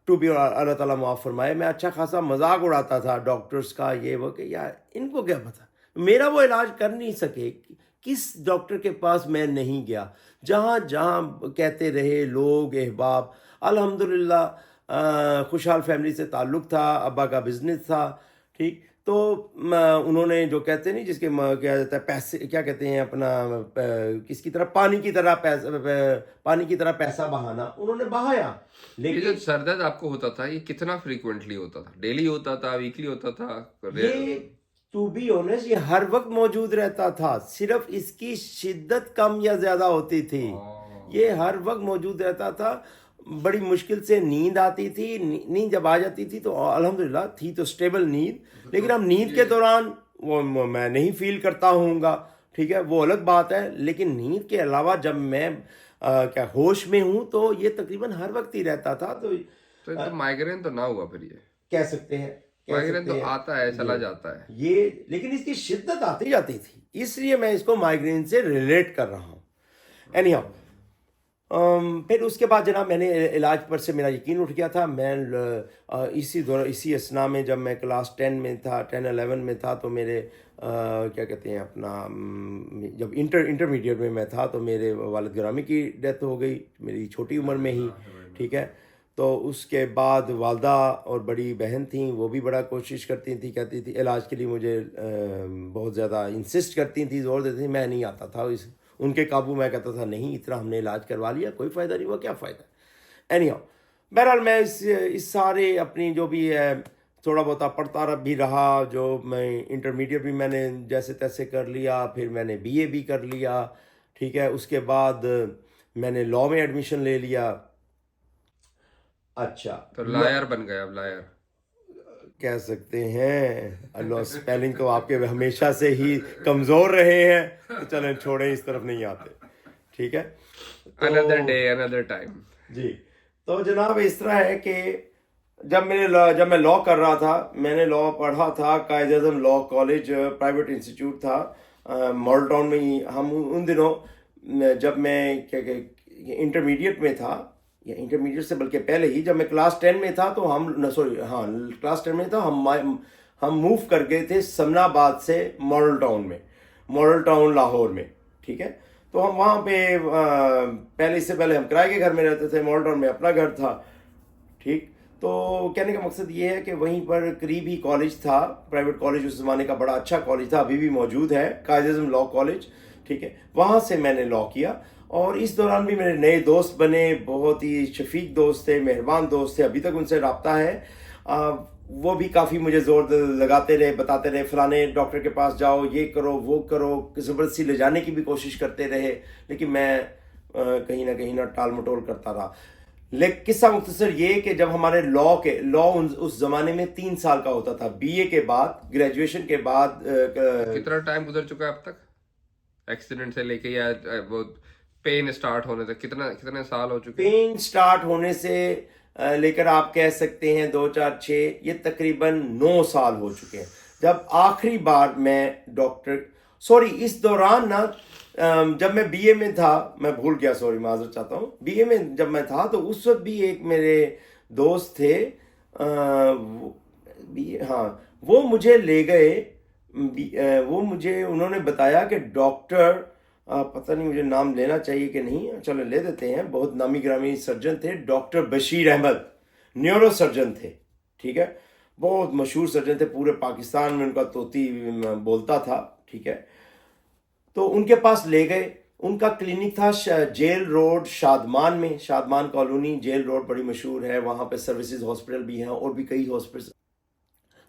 ٹو بی اللہ تعالیٰ معاف فرمائے میں اچھا خاصا مذاق اڑاتا تھا ڈاکٹرز کا، یہ وہ کہ یار ان کو کیا پتہ، میرا وہ علاج کر نہیں سکے. کس ڈاکٹر کے پاس میں نہیں گیا، جہاں کہتے رہے لوگ احباب. الحمدللہ خوشحال فیملی سے تعلق تھا، ابا کا بزنس تھا. ٹھیک. تو انہوں نے جو کہتے نہیں جس کے کیا جاتا ہے پیسے، کیا کہتے ہیں اپنا کس کی طرح پانی کی طرح پیسہ بہانا، انہوں نے بہایا. لیکن جو سر درد آپ کو ہوتا تھا یہ کتنا فریکوینٹلی ہوتا تھا؟ ڈیلی ہوتا تھا، ویکلی ہوتا تھا؟ یہ ٹو بی آنیسٹ یہ ہر وقت موجود رہتا تھا، صرف اس کی شدت کم یا زیادہ ہوتی تھی. یہ ہر وقت موجود رہتا تھا. بڑی مشکل سے نیند آتی تھی. نیند جب آ جاتی تھی تو الحمدللہ تھی تو سٹیبل نیند، لیکن اب نیند کے دوران وہ میں نہیں فیل کرتا ہوں گا. ٹھیک ہے، وہ الگ بات ہے. لیکن نیند کے علاوہ جب میں کیا ہوش میں ہوں تو یہ تقریباً ہر وقت ہی رہتا تھا. تو مائیگرین تو نہ ہوا پھر؟ یہ کہہ سکتے ہیں مائیگرین تو آتا ہے چلا جاتا ہے یہ، لیکن اس کی شدت آتی جاتی تھی، اس لیے میں اس کو مائیگرین سے ریلیٹ کر رہا ہوں. اینی ہاؤ پھر اس کے بعد جناب میں نے علاج پر سے میرا یقین اٹھ گیا تھا. میں اسی اسنا میں جب میں کلاس 10 میں تھا 10-11 میں تھا تو میرے کیا کہتے ہیں اپنا جب انٹرمیڈیٹ میں تھا تو میرے والد گرامی کی ڈیتھ ہو گئی میری چھوٹی عمر میں ہی. ٹھیک ہے. تو اس کے بعد والدہ اور بڑی بہن تھیں, وہ بھی بڑا کوشش کرتی تھیں, کہتی تھی علاج کے لیے مجھے بہت زیادہ انسسٹ کرتی تھیں, زور دیتی تھیں. میں نہیں آتا تھا ان کے قابو. میں کہتا تھا نہیں اتنا ہم نے علاج کروا لیا, کوئی فائدہ نہیں ہوا, کیا فائدہ. اینی ہاؤ بہرحال میں اس سارے اپنی جو بھی ہے تھوڑا بہت پڑھتا بھی رہا. جو میں انٹرمیڈیٹ بھی میں نے جیسے تیسے کر لیا, پھر میں نے BA بھی کر لیا. ٹھیک ہے. اس کے بعد میں نے لاء میں ایڈمیشن لے لیا. اچھا تو لائر بن گئے. اب لائر کہہ سکتے ہیں. اللہ اسپیلنگ تو آپ کے ہمیشہ سے ہی کمزور رہے ہیں, تو چلیں چھوڑیں, اس طرف نہیں آتے. ٹھیک ہے. another day another time. جی تو جناب اس طرح ہے کہ جب میں لاء کر رہا تھا, میں نے لاء پڑھا تھا Quaid Azam law college, private institute تھا ماڈل ٹاؤن میں ہی. ہم ان دنوں جب میں انٹرمیڈیٹ میں تھا, یا انٹرمیڈیٹ سے بلکہ پہلے ہی, جب میں کلاس 10 میں تھا تو کلاس 10 میں تھا, ہم موو کر گئے تھے سمنا آباد سے ماڈل ٹاؤن لاہور میں. ٹھیک ہے. تو ہم وہاں پہ اس سے پہلے ہم کرائے کے گھر میں رہتے تھے, ماڈل ٹاؤن میں اپنا گھر تھا. ٹھیک. تو کہنے کا مقصد یہ ہے کہ وہیں پر قریب ہی کالج تھا, پرائیویٹ کالج, اس زمانے کا بڑا اچھا کالج تھا, ابھی بھی موجود ہے, قائد اعظم لاء کالج. ٹھیک ہے. وہاں سے میں نے لاء کیا, اور اس دوران بھی میرے نئے دوست بنے, بہت ہی شفیق دوست تھے, مہربان دوست تھے, ابھی تک ان سے رابطہ ہے. وہ بھی کافی مجھے زور لگاتے رہے, بتاتے رہے فلانے ڈاکٹر کے پاس جاؤ, یہ کرو وہ کرو, زبردستی لے جانے کی بھی کوشش کرتے رہے, لیکن میں کہیں نہ ٹال مٹول کرتا رہا. لیکن قصہ مختصر یہ کہ جب ہمارے لاء اس زمانے میں 3 سال کا ہوتا تھا, BA کے بعد, گریجویشن کے بعد. کتنا ٹائم گزر چکا ہے اب تک ایکسیڈنٹ سے لے کے, یا وہ پین سٹارٹ ہونے تک کتنے سال ہو چکے؟ پین سٹارٹ ہونے سے لے کر آپ کہہ سکتے ہیں 2006, یہ تقریباً 9 سال ہو چکے ہیں. جب آخری بار میں اس دوران نا, جب میں BA میں تھا, میں بھول گیا, معذرت چاہتا ہوں, BA میں جب میں تھا تو اس وقت بھی ایک میرے دوست تھے, وہ مجھے لے گئے, انہوں نے بتایا کہ ڈاکٹر, پتہ نہیں مجھے نام لینا چاہیے کہ نہیں, چلو لے دیتے ہیں, بہت نامی گرامی سرجن تھے, doctor Bashir Ahmad, neuro surgeon تھے. ٹھیک ہے. بہت مشہور سرجن تھے, پورے پاکستان میں ان کا طوطی بولتا تھا. ٹھیک ہے. تو ان کے پاس لے گئے. ان کا کلینک تھا جیل روڈ شادمان میں, شادمان کالونی, جیل روڈ بڑی مشہور ہے, وہاں پہ سروسز ہاسپٹل بھی ہیں اور بھی کئی ہاسپٹل.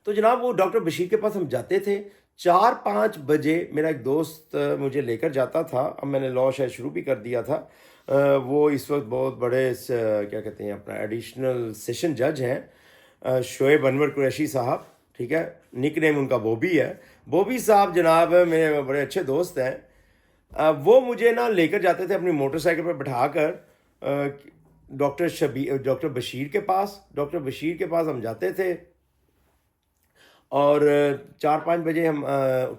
تو جناب وہ ڈاکٹر بشیر کے پاس ہم جاتے تھے 4-5 بجے. میرا ایک دوست مجھے لے کر جاتا تھا, اب میں نے لاء شاید شروع بھی کر دیا تھا. وہ اس وقت بہت بڑے کیا کہتے ہیں اپنا ایڈیشنل سیشن جج ہیں, شعیب انور قریشی صاحب. ٹھیک ہے. نک نیم ان کا بوبی ہے. بوبی صاحب جناب میرے بڑے اچھے دوست ہیں. وہ مجھے نا لے کر جاتے تھے اپنی موٹر سائیکل پر بٹھا کر ڈاکٹر بشیر کے پاس ہم جاتے تھے, اور 4-5 بجے ہم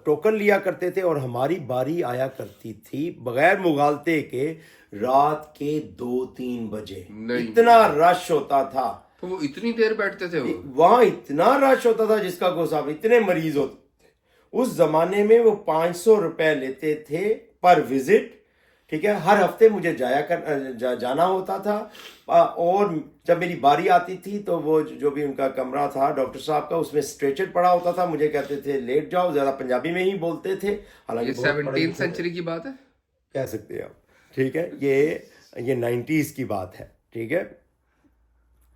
ٹوکن لیا کرتے تھے, اور ہماری باری آیا کرتی تھی بغیر مغالطے کے رات کے 2-3 بجے. اتنا رش ہوتا تھا. تو وہ اتنی دیر بیٹھتے تھے وہاں, اتنا رش ہوتا تھا جس کا کوئی حساب, اتنے مریض ہوتے تھے. اس زمانے میں وہ 500 روپے لیتے تھے پر وزٹ. ٹھیک ہے. ہر ہفتے مجھے جانا ہوتا تھا, اور جب میری باری آتی تھی تو وہ جو بھی ان کا کمرہ تھا ڈاکٹر صاحب کا, اس میں اسٹریچر پڑا ہوتا تھا. مجھے کہتے تھے لیٹ جاؤ, زیادہ پنجابی میں ہی بولتے تھے. حالانکہ 17ویں سینچری کی بات ہے, کہہ سکتے ہیں آپ. ٹھیک ہے. یہ 90s کی بات ہے. ٹھیک ہے.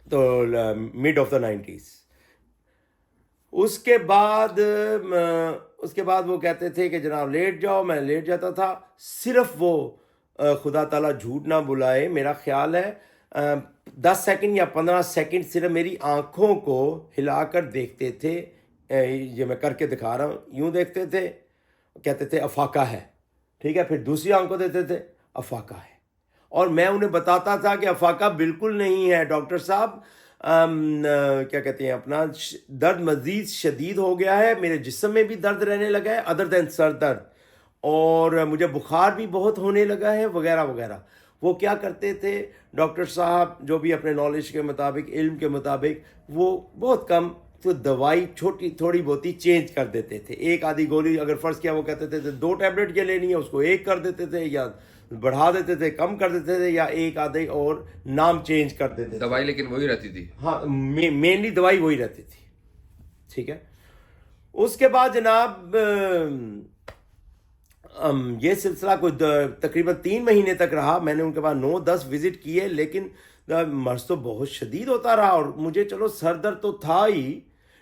تو مڈ آف دا 90s. اس کے بعد وہ کہتے تھے کہ جناب لیٹ جاؤ. میں لیٹ جاتا تھا. صرف وہ خدا تعالیٰ جھوٹ نہ بلائے, میرا خیال ہے 10 سیکنڈ یا 15 سیکنڈ صرف میری آنکھوں کو ہلا کر دیکھتے تھے. یہ میں کر کے دکھا رہا ہوں, یوں دیکھتے تھے, کہتے تھے افاقہ ہے. ٹھیک ہے. پھر دوسری آنکھ کو دیتے تھے, افاقہ ہے. اور میں انہیں بتاتا تھا کہ افاقہ بالکل نہیں ہے ڈاکٹر صاحب, کیا کہتے ہیں اپنا درد مزید شدید ہو گیا ہے, میرے جسم میں بھی درد رہنے لگا ہے ادر دین سر درد. اور مجھے بخار بھی بہت ہونے لگا ہے وغیرہ وغیرہ. وہ کیا کرتے تھے ڈاکٹر صاحب, جو بھی اپنے نالج کے مطابق, علم کے مطابق, وہ بہت کم تو دوائی چھوٹی تھوڑی بہت ہی چینج کر دیتے تھے. ایک آدھی گولی اگر فرض کیا, وہ کہتے تھے 2 ٹیبلٹ یہ لینی ہے, اس کو 1 کر دیتے تھے, یا بڑھا دیتے تھے, کم کر دیتے تھے, یا ایک آدھے اور نام چینج کر دیتے تھے. دوائی لیکن وہی رہتی تھی. ہاں, مینلی دوائی وہی رہتی تھی. ٹھیک ہے. اس کے بعد جناب یہ سلسلہ کوئی تقریباً 3 مہینے تک رہا. میں نے ان کے بعد 9-10 وزٹ کیے, لیکن مرض تو بہت شدید ہوتا رہا. اور مجھے چلو سر درد تو تھا ہی,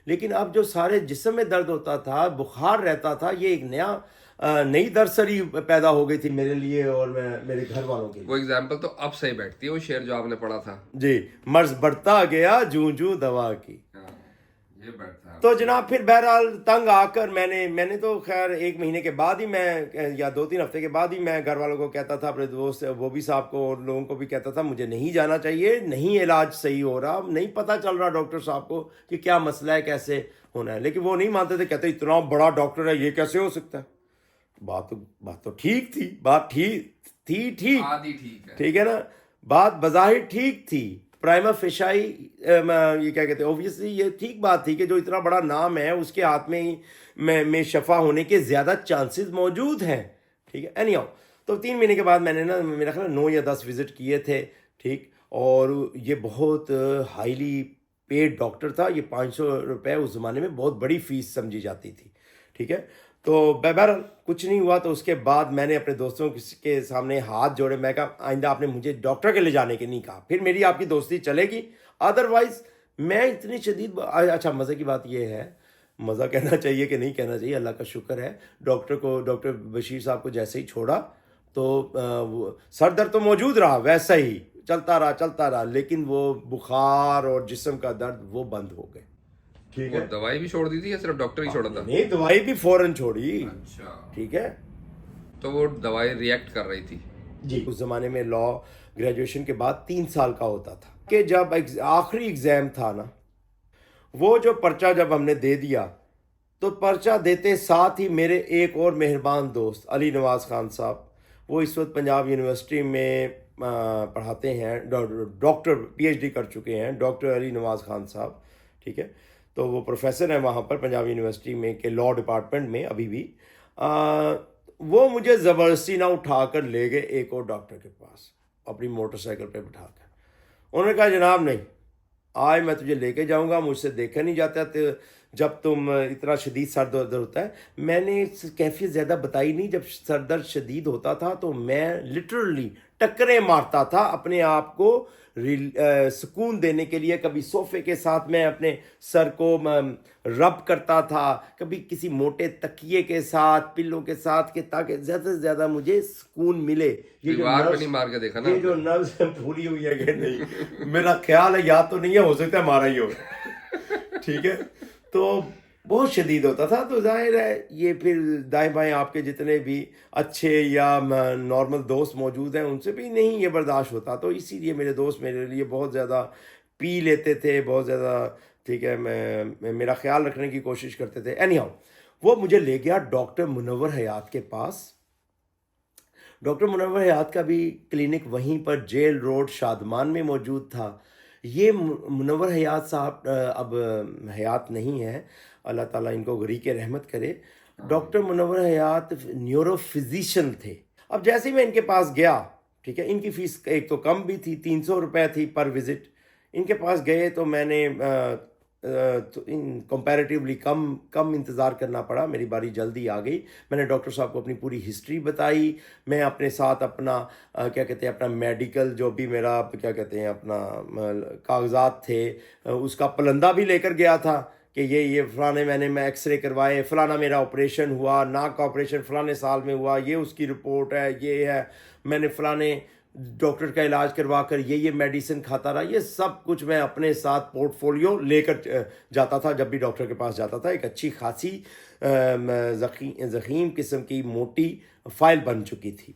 لیکن اب جو سارے جسم میں درد ہوتا تھا, بخار رہتا تھا, یہ ایک نئی درسری پیدا ہو گئی تھی میرے لیے اور میرے گھر والوں کے لیے. وہ اگزامپل تو اب صحیح بیٹھتی ہے, وہ شعر جو آپ نے پڑھا تھا. جی, مرض بڑھتا گیا جوں جوں دوا کی. یہ بیٹھتا ہے. تو جناب پھر بہرحال تنگ آ کر میں نے تو خیر 1 مہینے کے بعد ہی میں, یا 2-3 ہفتے کے بعد ہی میں گھر والوں کو کہتا تھا, اپنے دوست وہ بھی صاحب کو اور لوگوں کو بھی کہتا تھا, مجھے نہیں جانا چاہیے, نہیں علاج صحیح ہو رہا, نہیں پتہ چل رہا ڈاکٹر صاحب کو کہ کیا مسئلہ ہے, کیسے ہونا ہے. لیکن وہ نہیں مانتے تھے, کہتے اتنا بڑا ڈاکٹر ہے, یہ کیسے ہو سکتا ہے. بات تو ٹھیک تھی, بات ٹھیک ٹھیک ہے نا, بات بظاہر ٹھیک تھی, پرائما فیشائی, یہ کیا کہتے ہیں, اوبویسلی یہ ٹھیک بات تھی کہ جو اتنا بڑا نام ہے اس کے ہاتھ میں شفا ہونے کے زیادہ چانسز موجود ہیں. ٹھیک ہے. اینی ہاؤ, تو 3 مہینے کے بعد میں نے نا میرا خیال 9 یا 10 وزٹ کیے تھے. ٹھیک. اور یہ بہت ہائیلی پیڈ ڈاکٹر تھا. یہ 500 روپے اس زمانے میں بہت بڑی فیس سمجھی جاتی تھی. ٹھیک ہے. تو بہرحال کچھ نہیں ہوا. تو اس کے بعد میں نے اپنے دوستوں کے سامنے ہاتھ جوڑے, میں کہا آئندہ آپ نے مجھے ڈاکٹر کے لے جانے کے نہیں کہا, پھر میری آپ کی دوستی چلے گی, ادروائز میں اتنی شدید. اچھا, مزے کی بات یہ ہے, مزہ کہنا چاہیے کہ نہیں کہنا چاہیے, اللہ کا شکر ہے, ڈاکٹر بشیر صاحب کو جیسے ہی چھوڑا تو سر درد تو موجود رہا, ویسا ہی چلتا رہا, لیکن وہ بخار اور جسم کا درد وہ بند ہو گئے. ٹھیک ہے. دوائی بھی چھوڑ دی تھی یا صرف ڈاکٹر ہی چھوڑا تھا؟ نہیں, دوائی بھی فوراً چھوڑی. اچھا. ٹھیک ہے. تو وہ دوائی ریئیکٹ کر رہی تھی. جی. اس زمانے میں لا گریجویشن کے بعد 3 سال کا ہوتا تھا, کہ جب آخری ایگزام تھا نا, وہ جو پرچہ جب ہم نے دے دیا, تو پرچہ دیتے ساتھ ہی میرے ایک اور مہربان دوست علی نواز خان صاحب, وہ اس وقت پنجاب یونیورسٹی میں پڑھاتے ہیں, ڈاکٹر PhD کر چکے ہیں, ڈاکٹر علی نواز خان صاحب. ٹھیک ہے. تو وہ پروفیسر ہیں وہاں پر پنجاب یونیورسٹی میں کے لاء ڈپارٹمنٹ میں ابھی بھی. وہ مجھے زبردستی نہ اٹھا کر لے گئے ایک اور ڈاکٹر کے پاس, اپنی موٹر سائیکل پہ بٹھا کر. انہوں نے کہا جناب نہیں, آج میں تجھے لے کے جاؤں گا, مجھ سے دیکھا نہیں جاتا جب تم اتنا شدید سر درد ہوتا ہے. میں نے کیفیت زیادہ بتائی نہیں. جب سر درد شدید ہوتا تھا تو میں لٹرلی ٹکریں مارتا تھا اپنے آپ کو سکون دینے کے لیے. کبھی صوفے کے ساتھ میں اپنے سر کو رب کرتا تھا, کبھی کسی موٹے تکیے کے ساتھ, پلوں کے ساتھ, کہ تاکہ زیادہ سے زیادہ مجھے سکون ملے. دیوار پہ نہیں مار کے دیکھا نا, یہ جو نبض پھولی ہوئی ہے کہ نہیں, میرا خیال ہے یاد تو نہیں ہے, ہو سکتا ہے ہمارا ہی ہو. ٹھیک ہے. تو بہت شدید ہوتا تھا. تو ظاہر ہے یہ پھر دائیں بائیں آپ کے جتنے بھی اچھے یا نارمل دوست موجود ہیں, ان سے بھی نہیں یہ برداشت ہوتا. تو اسی لیے میرے دوست میرے لیے بہت زیادہ پی لیتے تھے, بہت زیادہ. ٹھیک ہے. میں میرا خیال رکھنے کی کوشش کرتے تھے. اینی ہاؤ, وہ مجھے لے گیا ڈاکٹر منور حیات کے پاس. ڈاکٹر منور حیات کا بھی کلینک وہیں پر جیل روڈ شادمان میں موجود تھا. یہ منور حیات صاحب اب حیات نہیں ہے, اللہ تعالیٰ ان کو غریق رحمت کرے. ڈاکٹر منور حیات نیورو فزیشین تھے. اب جیسے ہی میں ان کے پاس گیا, ٹھیک ہے, ان کی فیس ایک تو کم بھی تھی, 300 روپے تھی پر وزٹ. ان کے پاس گئے تو میں نے کمپیریٹیولی کم انتظار کرنا پڑا, میری باری جلدی آ گئی. میں نے ڈاکٹر صاحب کو اپنی پوری ہسٹری بتائی. میں اپنے ساتھ اپنا کیا کہتے ہیں اپنا میڈیکل جو بھی میرا کیا کہتے ہیں اپنا کاغذات تھے اس کا پلندہ بھی لے کر گیا تھا, کہ یہ فلانے میں ایکس رے کروائے, فلانا میرا آپریشن ہوا, ناک کا آپریشن فلانے سال میں ہوا, یہ اس کی رپورٹ ہے, یہ ہے, میں نے فلانے ڈاکٹر کا علاج کروا کر یہ میڈیسن کھاتا رہا. یہ سب کچھ میں اپنے ساتھ پورٹ فولیو لے کر جاتا تھا جب بھی ڈاکٹر کے پاس جاتا تھا. ایک اچھی خاصی ضخیم قسم کی موٹی فائل بن چکی تھی.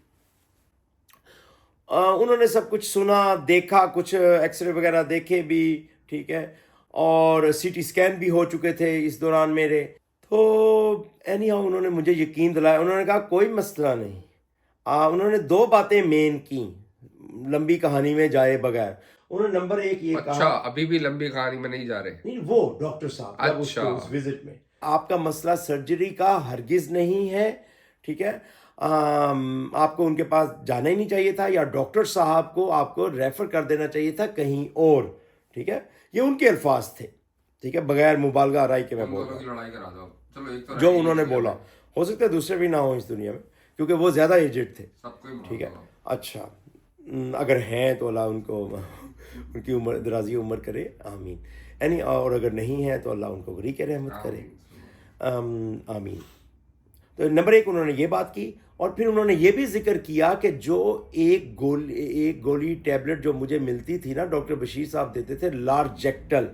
انہوں نے سب کچھ سنا, دیکھا, کچھ ایکس رے وغیرہ دیکھے بھی. ٹھیک ہے. اور CT اسکین بھی ہو چکے تھے اس دوران میرے. تو اینی ہاؤ انہوں نے مجھے یقین دلایا. انہوں نے کہا کوئی مسئلہ نہیں. انہوں نے 2 باتیں مین کی لمبی کہانی میں جائے بغیر. انہوں نے نمبر 1 یہ اچھا کہا, ابھی بھی لمبی کہانی میں نہیں جا رہے. نہیں وہ ڈاکٹر صاحب جب اس اچھا کو اس وزٹ میں, آپ کا مسئلہ سرجری کا ہرگز نہیں ہے, ٹھیک ہے, آپ کو ان کے پاس جانا ہی نہیں چاہیے تھا, یا ڈاکٹر صاحب کو آپ کو ریفر کر دینا چاہیے تھا کہیں اور, ٹھیک ہے. یہ ان کے الفاظ تھے, ٹھیک ہے, بغیر مبالغہ آرائی کے میں ان بول دونوں رہا کی ہوں لڑائی کرا دو. چلو ایک تو جو رہ گئی انہوں نے دنیا بولا. میں. ہو سکتا ہے دوسرے بھی نہ ہوں اس دنیا میں, کیونکہ وہ زیادہ ایجڈ تھے, سب کو ہی ٹھیک ہے. مار دو. اچھا, اگر ہیں تو اللہ ان کو ان کی عمر درازی عمر کرے, آمین. یعنی اور اگر نہیں ہے تو اللہ ان کو غریق رحمت کرے, آمین. تو نمبر 1 انہوں نے یہ بات کی, اور پھر انہوں نے یہ بھی ذکر کیا کہ جو ایک گولی ٹیبلٹ جو مجھے ملتی تھی نا, ڈاکٹر بشیر صاحب دیتے تھے, لارجیکٹل,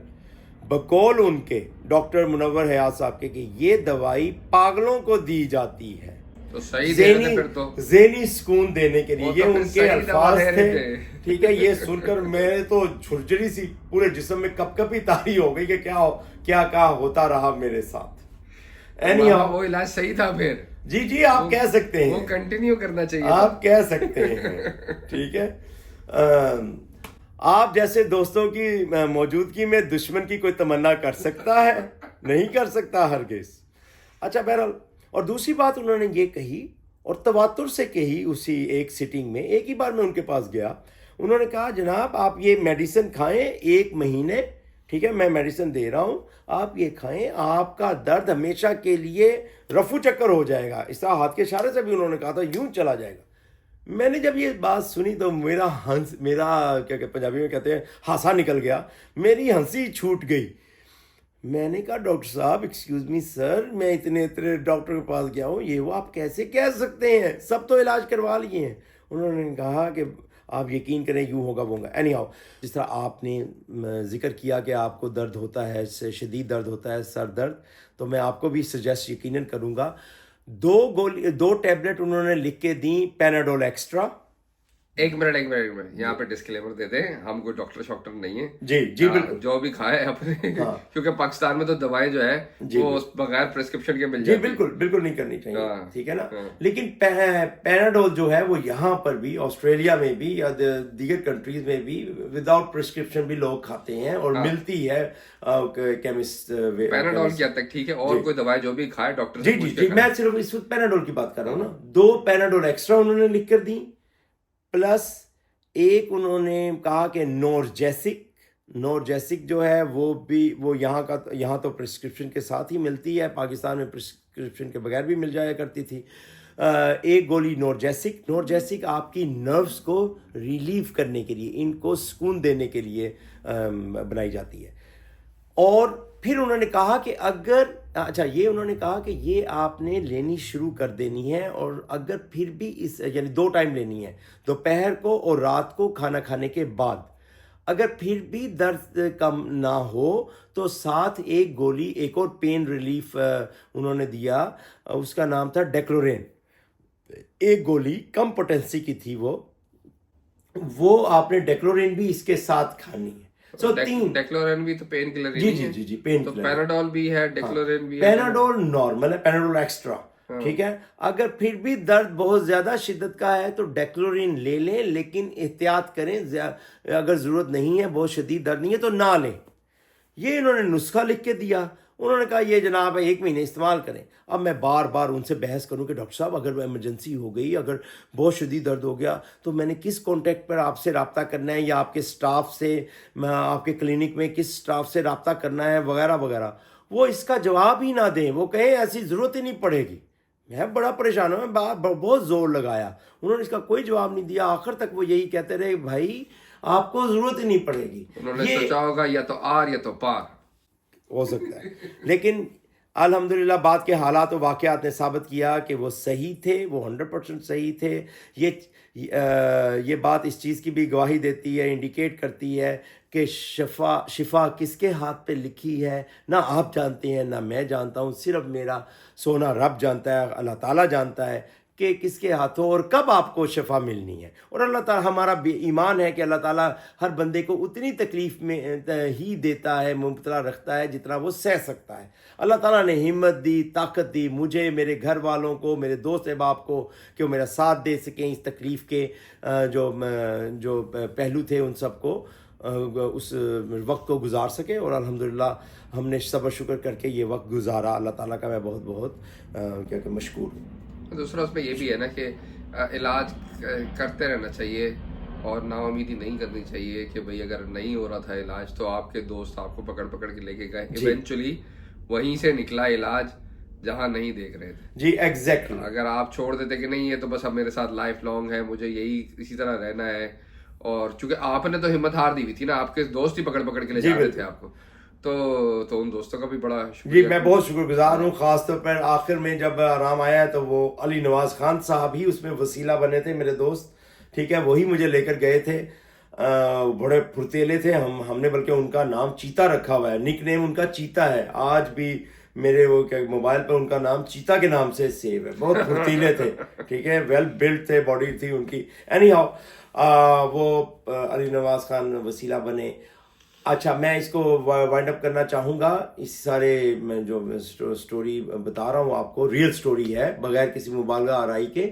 بقول ان کے ڈاکٹر منور حیات صاحب کے, کہ یہ دوائی پاگلوں کو دی جاتی ہے تو صحیح دے رہے تھے پھر تو. ذہنی سکون دینے کے لیے. وہ یہ تو پھر ان کے صحیح دوا الفاظ دے رہے تھے, تھے. ٹھیک ہے. یہ سن کر میں تو جھرجری سی پورے جسم میں کپ کپی طاری ہو گئی کہ کیا ہوتا رہا میرے ساتھ. وہ علاج صحیح تھا پھر. جی آپ کہہ سکتے ہیں, وہ کنٹینیو کرنا چاہیے, آپ کہہ سکتے ہیں, ٹھیک ہے. آپ جیسے دوستوں کی موجودگی میں دشمن کی کوئی تمنا کر سکتا ہے؟ نہیں کر سکتا ہرگز. اچھا بہرحال, اور دوسری بات انہوں نے یہ کہی, اور تواتر سے کہی اسی ایک سٹنگ میں. ایک ہی بار میں ان کے پاس گیا, انہوں نے کہا جناب آپ یہ میڈیسن کھائیں 1 مہینے, ٹھیک ہے, میں میڈیسن دے رہا ہوں, آپ یہ کھائیں, آپ کا درد ہمیشہ کے لیے رفو چکر ہو جائے گا. اس طرح ہاتھ کے اشارے سے بھی انہوں نے کہا تھا, یوں چلا جائے گا. میں نے جب یہ بات سنی تو میرا کیا کہ پنجابی میں کہتے ہیں ہانسا نکل گیا, میری ہنسی چھوٹ گئی. میں نے کہا ڈاکٹر صاحب ایکسکیوز می سر, میں اتنے ڈاکٹر کے پاس گیا ہوں, یہ وہ آپ کیسے کہہ سکتے ہیں, سب تو علاج کروا لیے ہیں. انہوں نے کہا کہ آپ یقین کریں یوں ہوگا وہ ہوگا. اینی ہاؤ, جس طرح آپ نے ذکر کیا کہ آپ کو درد ہوتا ہے, شدید درد ہوتا ہے, سر درد, تو میں آپ کو بھی سجیسٹ یقیناً کروں گا. 2 ٹیبلٹ انہوں نے لکھ کے دیں, پیناڈول ایکسٹرا. ایک منٹ یہاں پہ ڈسکلیمر دے دیں, ہم کوئی ڈاکٹر شاکٹر نہیں ہیں. جی بالکل, جو بھی کھائے اپنے, کیونکہ پاکستان میں تو دوائیں جو ہے وہ بغیر پرسکرپشن کے مل جی جاتی. بالکل نہیں کرنی چاہیے, ٹھیک ہے نا. لیکن پیناڈول جو ہے وہ یہاں پر بھی, آسٹریلیا میں بھی یا دیگر کنٹریز میں بھی وداؤٹ پرسکرپشن بھی لوگ کھاتے ہیں, اور ملتی ہے کیمسٹ. پیناڈول کی حد تک ٹھیک ہے, اور کوئی دوائی جو بھی کھائے ڈاکٹر سے پوچھ کے جی میں صرف اس وقت پیناڈول کی بات کر رہا ہوں نا. 2 پیناڈول ایکسٹرا انہوں نے لکھ کر دی, پلس ایک انہوں نے کہا کہ نورجیسک جو ہے وہ یہاں تو پرسکرپشن کے ساتھ ہی ملتی ہے, پاکستان میں پرسکرپشن کے بغیر بھی مل جایا کرتی تھی. 1 گولی نورجیسک آپ کی نروز کو ریلیو کرنے کے لیے, ان کو سکون دینے کے لیے بنائی جاتی ہے. اور پھر انہوں نے کہا کہ انہوں نے کہا کہ یہ آپ نے لینی شروع کر دینی ہے, اور اگر پھر بھی یعنی 2 ٹائم لینی ہے, دوپہر کو اور رات کو کھانا کھانے کے بعد. اگر پھر بھی درد کم نہ ہو تو ساتھ 1 گولی, ایک اور پین ریلیف انہوں نے دیا, اس کا نام تھا ڈیکلورین. 1 گولی کم پوٹینسی کی تھی, وہ آپ نے ڈیکلورین بھی اس کے ساتھ کھانی ہے. ڈیکلورین بھی تو پین کلر ہی نہیں ہے. جی پین تو پیناڈول بھی ہے, ڈیکلورین بھی ہے. پیناڈول نارمل ہے, پیناڈول ایکسٹرا, ٹھیک ہے. اگر پھر بھی درد بہت زیادہ شدت کا ہے تو ڈیکلورین لے لیں, لیکن احتیاط کریں, اگر ضرورت نہیں ہے, بہت شدید درد نہیں ہے تو نہ لیں. یہ انہوں نے نسخہ لکھ کے دیا. انہوں نے کہا یہ جناب 1 مہینے استعمال کریں. اب میں بار ان سے بحث کروں کہ ڈاکٹر صاحب اگر ایمرجنسی ہو گئی, اگر بہت شدید درد ہو گیا, تو میں نے کس کانٹیکٹ پر آپ سے رابطہ کرنا ہے, یا آپ کے سٹاف سے, آپ کے کلینک میں کس سٹاف سے رابطہ کرنا ہے, وغیرہ وغیرہ. وہ اس کا جواب ہی نہ دیں, وہ کہیں ایسی ضرورت ہی نہیں پڑے گی. میں بڑا پریشان ہوں, میں بہت زور لگایا, انہوں نے اس کا کوئی جواب نہیں دیا. آخر تک وہ یہی کہتے رہے بھائی آپ کو ضرورت ہی نہیں پڑے گی. انہوں نے سوچا ہوگا یا تو آر یا تو پار ہو سکتا ہے, لیکن الحمدللہ بعد کے حالات و واقعات نے ثابت کیا کہ وہ صحیح تھے, وہ 100% صحیح تھے. یہ بات اس چیز کی بھی گواہی دیتی ہے, انڈیکیٹ کرتی ہے کہ شفا کس کے ہاتھ پہ لکھی ہے نہ آپ جانتے ہیں نہ میں جانتا ہوں, صرف میرا سونا رب جانتا ہے, اللہ تعالیٰ جانتا ہے کہ کس کے ہاتھوں اور کب آپ کو شفا ملنی ہے. اور اللہ تعالیٰ, ہمارا ایمان ہے کہ اللہ تعالیٰ ہر بندے کو اتنی تکلیف میں ہی دیتا ہے, مبتلا رکھتا ہے جتنا وہ سہ سکتا ہے. اللہ تعالیٰ نے ہمت دی, طاقت دی مجھے, میرے گھر والوں کو, میرے دوست احباب کو, کہ وہ میرا ساتھ دے سکیں اس تکلیف کے جو پہلو تھے ان سب کو اس وقت کو گزار سکے. اور الحمدللہ ہم نے صبر شکر کر کے یہ وقت گزارا. اللہ تعالیٰ کا میں بہت بہت کیا کہ مشکور ہوں. دوسرا اس میں یہ بھی ہے نا کہ علاج کرتے رہنا چاہیے اور نا امیدی نہیں کرنی چاہیے کہ بھئی اگر نہیں ہو رہا تھا علاج تو آپ کے دوست آپ کو پکڑ پکڑ کے لے کے گئے, ایونچولی وہیں سے نکلا علاج جہاں نہیں دیکھ رہے تھے. جی ایگزیکٹلی. اگر آپ چھوڑ دیتے کہ نہیں یہ تو بس اب میرے ساتھ لائف لانگ ہے, مجھے یہی اسی طرح رہنا ہے, اور چونکہ آپ نے تو ہمت ہار دی ہوئی تھی نا, آپ کے دوست ہی پکڑ پکڑ کے لے جا رہے تھے آپ کو, تو ان دوستوں کا بھی بڑا شکریہ. جی میں بہت شکر گزار ہوں, خاص طور پر آخر میں جب آرام آیا تو وہ علی نواز خان صاحب ہی اس میں وسیلہ بنے تھے, میرے دوست, ٹھیک ہے, وہی مجھے لے کر گئے تھے. بڑے پھرتیلے تھے, ہم نے بلکہ ان کا نام چیتا رکھا ہوا ہے, نک نیم ان کا چیتا ہے. آج بھی میرے وہ موبائل پر ان کا نام چیتا کے نام سے سیو ہے. بہت پھرتیلے تھے, ٹھیک ہے, ویل بلڈ تھے, باڈی تھی ان کی. اینی ہاؤ وہ علی نواز خان وسیلہ بنے. اچھا, میں اس کو وائنڈ اپ کرنا چاہوں گا. اس سارے میں جو سٹوری بتا رہا ہوں آپ کو ریئل سٹوری ہے, بغیر کسی مبالغہ آرائی کے,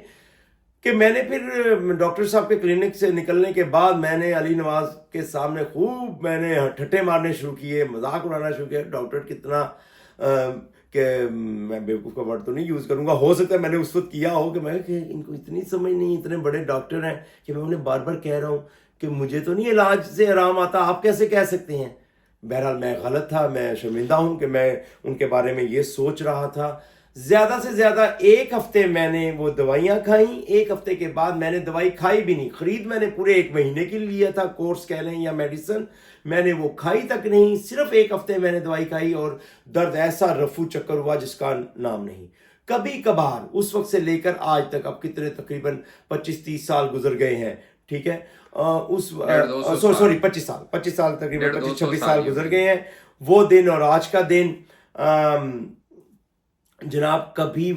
کہ میں نے پھر ڈاکٹر صاحب کے کلینک سے نکلنے کے بعد میں نے علی نواز کے سامنے خوب میں نے ٹھٹے مارنے شروع کیے, مذاق اڑانا شروع کیا. ڈاکٹر کتنا کہ میں بیوقوف کا ورڈ تو نہیں یوز کروں گا, ہو سکتا ہے میں نے اس وقت کیا ہو کہ میں کہ ان کو اتنی سمجھ نہیں, اتنے بڑے ڈاکٹر ہیں, کہ میں انہیں بار بار کہہ رہا ہوں کہ مجھے تو نہیں علاج سے آرام آتا, آپ کیسے کہہ سکتے ہیں. بہرحال میں غلط تھا, میں شرمندہ ہوں کہ میں ان کے بارے میں یہ سوچ رہا تھا. زیادہ سے زیادہ 1 ہفتے میں نے وہ دوائیاں کھائیں. 1 ہفتے کے بعد میں نے دوائی کھائی بھی نہیں, خرید میں نے پورے 1 مہینے کے لیا تھا, کورس کہہ لیں یا میڈیسن, میں نے وہ کھائی تک نہیں. صرف 1 ہفتے میں نے دوائی کھائی اور درد ایسا رفو چکر ہوا جس کا نام نہیں. کبھی کبھار اس وقت سے لے کر آج تک, اب کتنے تقریباً 25-30 سال گزر گئے ہیں, ٹھیک ہے, اس سوری 25 سال تقریباً 25-26 سال گزر گئے ہیں. وہ دن اور آج کا دن جناب, کبھی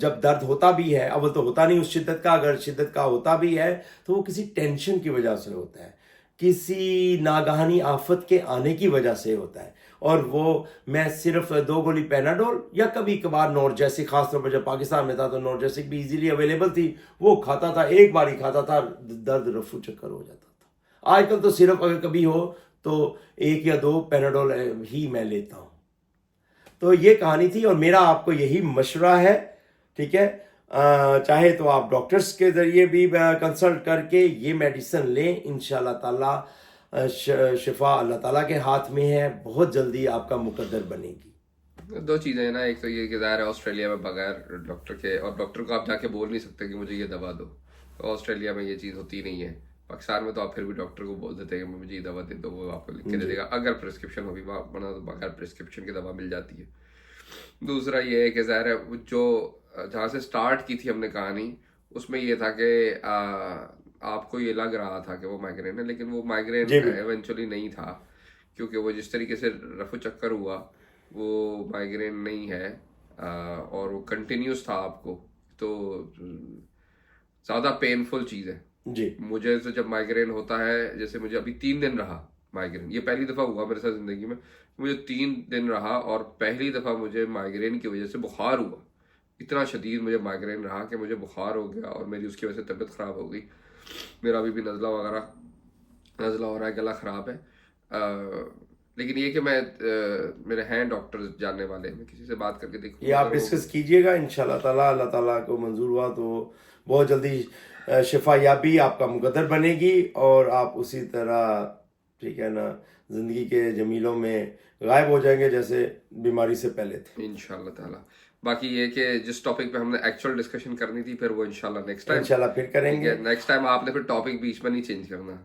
جب درد ہوتا بھی ہے, اول تو ہوتا نہیں اس شدت کا, اگر شدت کا ہوتا بھی ہے تو وہ کسی ٹینشن کی وجہ سے ہوتا ہے, کسی ناگہانی آفت کے آنے کی وجہ سے ہوتا ہے. اور وہ میں صرف 2 گولی پیناڈول یا کبھی کبھار نورجیسک, خاص طور پر جب پاکستان میں تھا تو نورجیسک بھی ایزیلی اویلیبل تھی, وہ کھاتا تھا, ایک بار ہی کھاتا تھا, درد رفو چکر ہو جاتا تھا. آج کل تو صرف اگر کبھی ہو تو 1 یا 2 پیناڈول ہی میں لیتا ہوں. تو یہ کہانی تھی, اور میرا آپ کو یہی مشورہ ہے, ٹھیک ہے, چاہے تو آپ ڈاکٹرز کے ذریعے بھی کنسلٹ کر کے یہ میڈیسن لیں. انشاءاللہ تعالیٰ شفا اللہ تعالیٰ کے ہاتھ میں ہے, بہت جلدی آپ کا مقدر بنے گی. 2 چیزیں ہیں نا, ایک تو یہ کہ ظاہر ہے آسٹریلیا میں بغیر ڈاکٹر کے, اور ڈاکٹر کو آپ جا کے بول نہیں سکتے کہ مجھے یہ دوا دو, تو آسٹریلیا میں یہ چیز ہوتی نہیں ہے. پاکستان میں تو آپ پھر بھی ڈاکٹر کو بول دیتے ہیں کہ مجھے یہ دوا دے دو, وہ آپ کو لکھ کے دے دے گا, اگر پرسکرپشن ہو بھی, ورنہ تو بغیر پرسکرپشن کی دوا مل جاتی ہے. دوسرا یہ ہے کہ ظاہر ہے جو جہاں سے سٹارٹ کی تھی ہم نے کہانی, اس میں یہ تھا کہ آپ کو یہ لگ رہا تھا کہ وہ مائگرین ہے, لیکن وہ مائگرین ایونچولی نہیں تھا, کیونکہ وہ جس طریقے سے رفو چکر ہوا وہ مائگرین نہیں ہے, اور وہ کنٹینیوس تھا آپ کو, تو زیادہ پینفل چیز ہے. جی مجھے تو جب مائگرین ہوتا ہے, جیسے مجھے ابھی 3 دن رہا مائگرین, یہ پہلی دفعہ ہوا میرے ساتھ زندگی میں, مجھے 3 دن رہا, اور پہلی دفعہ مجھے مائگرین کی وجہ سے بخار ہوا. اتنا شدید مجھے مائگرین رہا کہ مجھے بخار ہو گیا, اور میری اس کی وجہ سے طبیعت خراب ہو گئی. میرا ابھی بھی نزلہ ہو رہا ہے, گلا خراب ہے. لیکن یہ کہ میں میرے ہیں ڈاکٹر جاننے والے, میں کسی سے بات کر کے دیکھوں, یہ آپ ڈسکس کیجئے گا انشاءاللہ تعالیٰ. اللہ تعالیٰ کو منظور ہوا تو بہت جلدی شفا یابی آپ کا مقدر بنے گی, اور آپ اسی طرح, ٹھیک ہے نا, زندگی کے جمیلوں میں غائب ہو جائیں گے جیسے بیماری سے پہلے تھے انشاءاللہ تعالیٰ. باقی یہ کہ جس ٹاپک پہ ہم نے ایکچوئل ڈسکشن کرنی تھی, پھر وہ انشاءاللہ نیکسٹ ٹائم انشاءاللہ پھر کریں گے. نیکسٹ ٹائم آپ نے پھر ٹاپک بیچ میں نہیں چینج کرنا.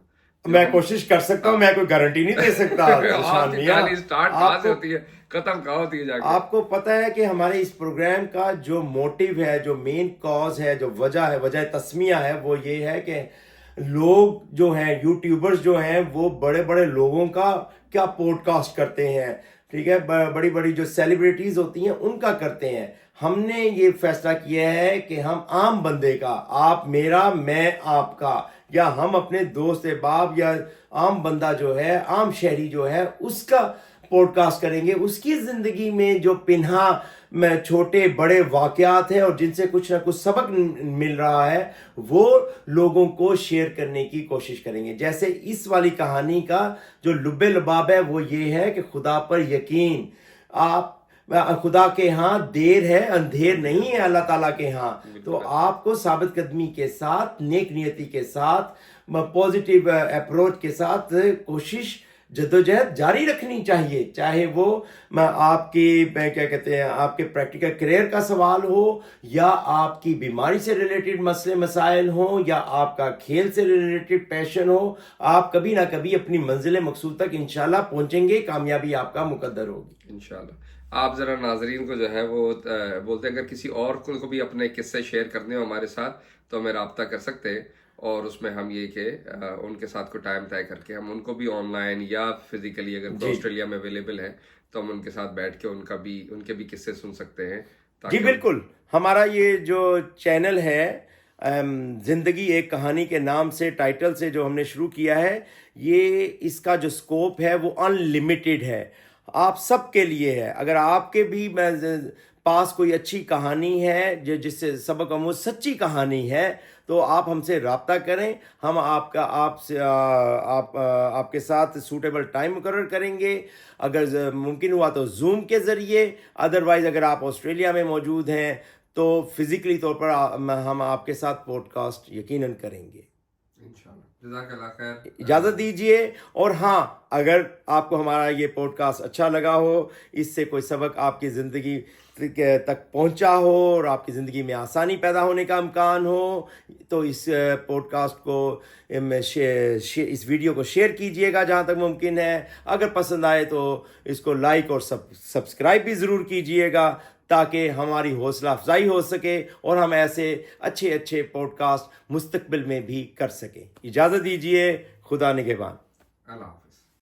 میں کوشش کر سکتا ہوں, میں کوئی گارنٹی نہیں دے سکتا. ختم کہاں ہوتی ہے جا کے. آپ کو پتہ ہے کہ ہمارے اس پروگرام کا جو موٹیو ہے, جو مین کاز ہے, جو وجہ ہے, وجہ تسمیہ ہے, وہ یہ ہے کہ لوگ جو ہیں, یوٹیوبرز جو ہیں, وہ بڑے بڑے لوگوں کا کیا پوڈ کاسٹ کرتے ہیں, ٹھیک ہے, بڑی بڑی جو سیلیبریٹیز ہوتی ہیں ان کا کرتے ہیں. ہم نے یہ فیصلہ کیا ہے کہ ہم عام بندے کا، آپ میرا میں آپ کا، یا ہم اپنے دوست احباب یا عام بندہ جو ہے، عام شہری جو ہے، اس کا پوڈ کاسٹ کریں گے. اس کی زندگی میں جو پنہا میں چھوٹے بڑے واقعات ہیں اور جن سے کچھ نہ کچھ سبق مل رہا ہے، وہ لوگوں کو شیئر کرنے کی کوشش کریں گے. جیسے اس والی کہانی کا جو لب لباب ہے وہ یہ ہے کہ خدا پر یقین. آپ خدا کے ہاں دیر ہے، اندھیر نہیں ہے اللہ تعالیٰ کے ہاں. تو آپ کو ثابت قدمی کے ساتھ، نیک نیتی کے ساتھ، پازیٹیو اپروچ کے ساتھ کوشش جدوجہد جاری رکھنی چاہیے. چاہے وہ آپ کی کیا کہتے ہیں آپ کے پریکٹیکل کریئر کا سوال ہو، یا آپ کی بیماری سے ریلیٹڈ مسئلے مسائل ہوں، یا آپ کا کھیل سے ریلیٹڈ پیشن ہو. آپ کبھی نہ کبھی اپنی منزل مقصود تک انشاءاللہ پہنچیں گے. کامیابی آپ کا مقدر ہوگی انشاءاللہ. آپ ذرا ناظرین کو جو ہے وہ بولتے ہیں اگر کسی اور کو بھی اپنے قصے شیئر کرنے ہو ہمارے ساتھ تو ہمیں رابطہ کر سکتے ہیں، اور اس میں ہم یہ کہ ان کے ساتھ کوئی ٹائم طے کر کے ہم ان کو بھی آن لائن یا فزیکلی اگر کوئی آسٹریلیا میں اویلیبل ہے تو ہم ان کے ساتھ بیٹھ کے ان کے بھی قصے سن سکتے ہیں. جی بالکل. ہمارا یہ جو چینل ہے زندگی ایک کہانی کے نام سے، ٹائٹل سے جو ہم نے شروع کیا ہے، یہ اس کا جو سکوپ ہے وہ ان لمیٹڈ ہے، آپ سب کے لیے ہے. اگر آپ کے بھی پاس کوئی اچھی کہانی ہے جس سے سبق آموز سچی کہانی ہے تو آپ ہم سے رابطہ کریں. ہم آپ کے ساتھ سوٹیبل ٹائم مقرر کریں گے. اگر ممکن ہوا تو زوم کے ذریعے، ادروائز اگر آپ آسٹریلیا میں موجود ہیں تو فزیکلی طور پر ہم آپ کے ساتھ پوڈ کاسٹ یقیناً کریں گے. انشاءاللہ. جزاک اللہ خیر. اجازت دیجیے. اور ہاں، اگر آپ کو ہمارا یہ پوڈ کاسٹ اچھا لگا ہو، اس سے کوئی سبق آپ کی زندگی تک پہنچا ہو اور آپ کی زندگی میں آسانی پیدا ہونے کا امکان ہو، تو اس پوڈ کاسٹ کو اس ویڈیو کو شیئر کیجئے گا جہاں تک ممکن ہے. اگر پسند آئے تو اس کو لائک اور سبسکرائب بھی ضرور کیجئے گا تاکہ ہماری حوصلہ افزائی ہو سکے اور ہم ایسے اچھے پوڈ کاسٹ مستقبل میں بھی کر سکیں. اجازت دیجیے. خدا نگہبان. اللہ حافظ.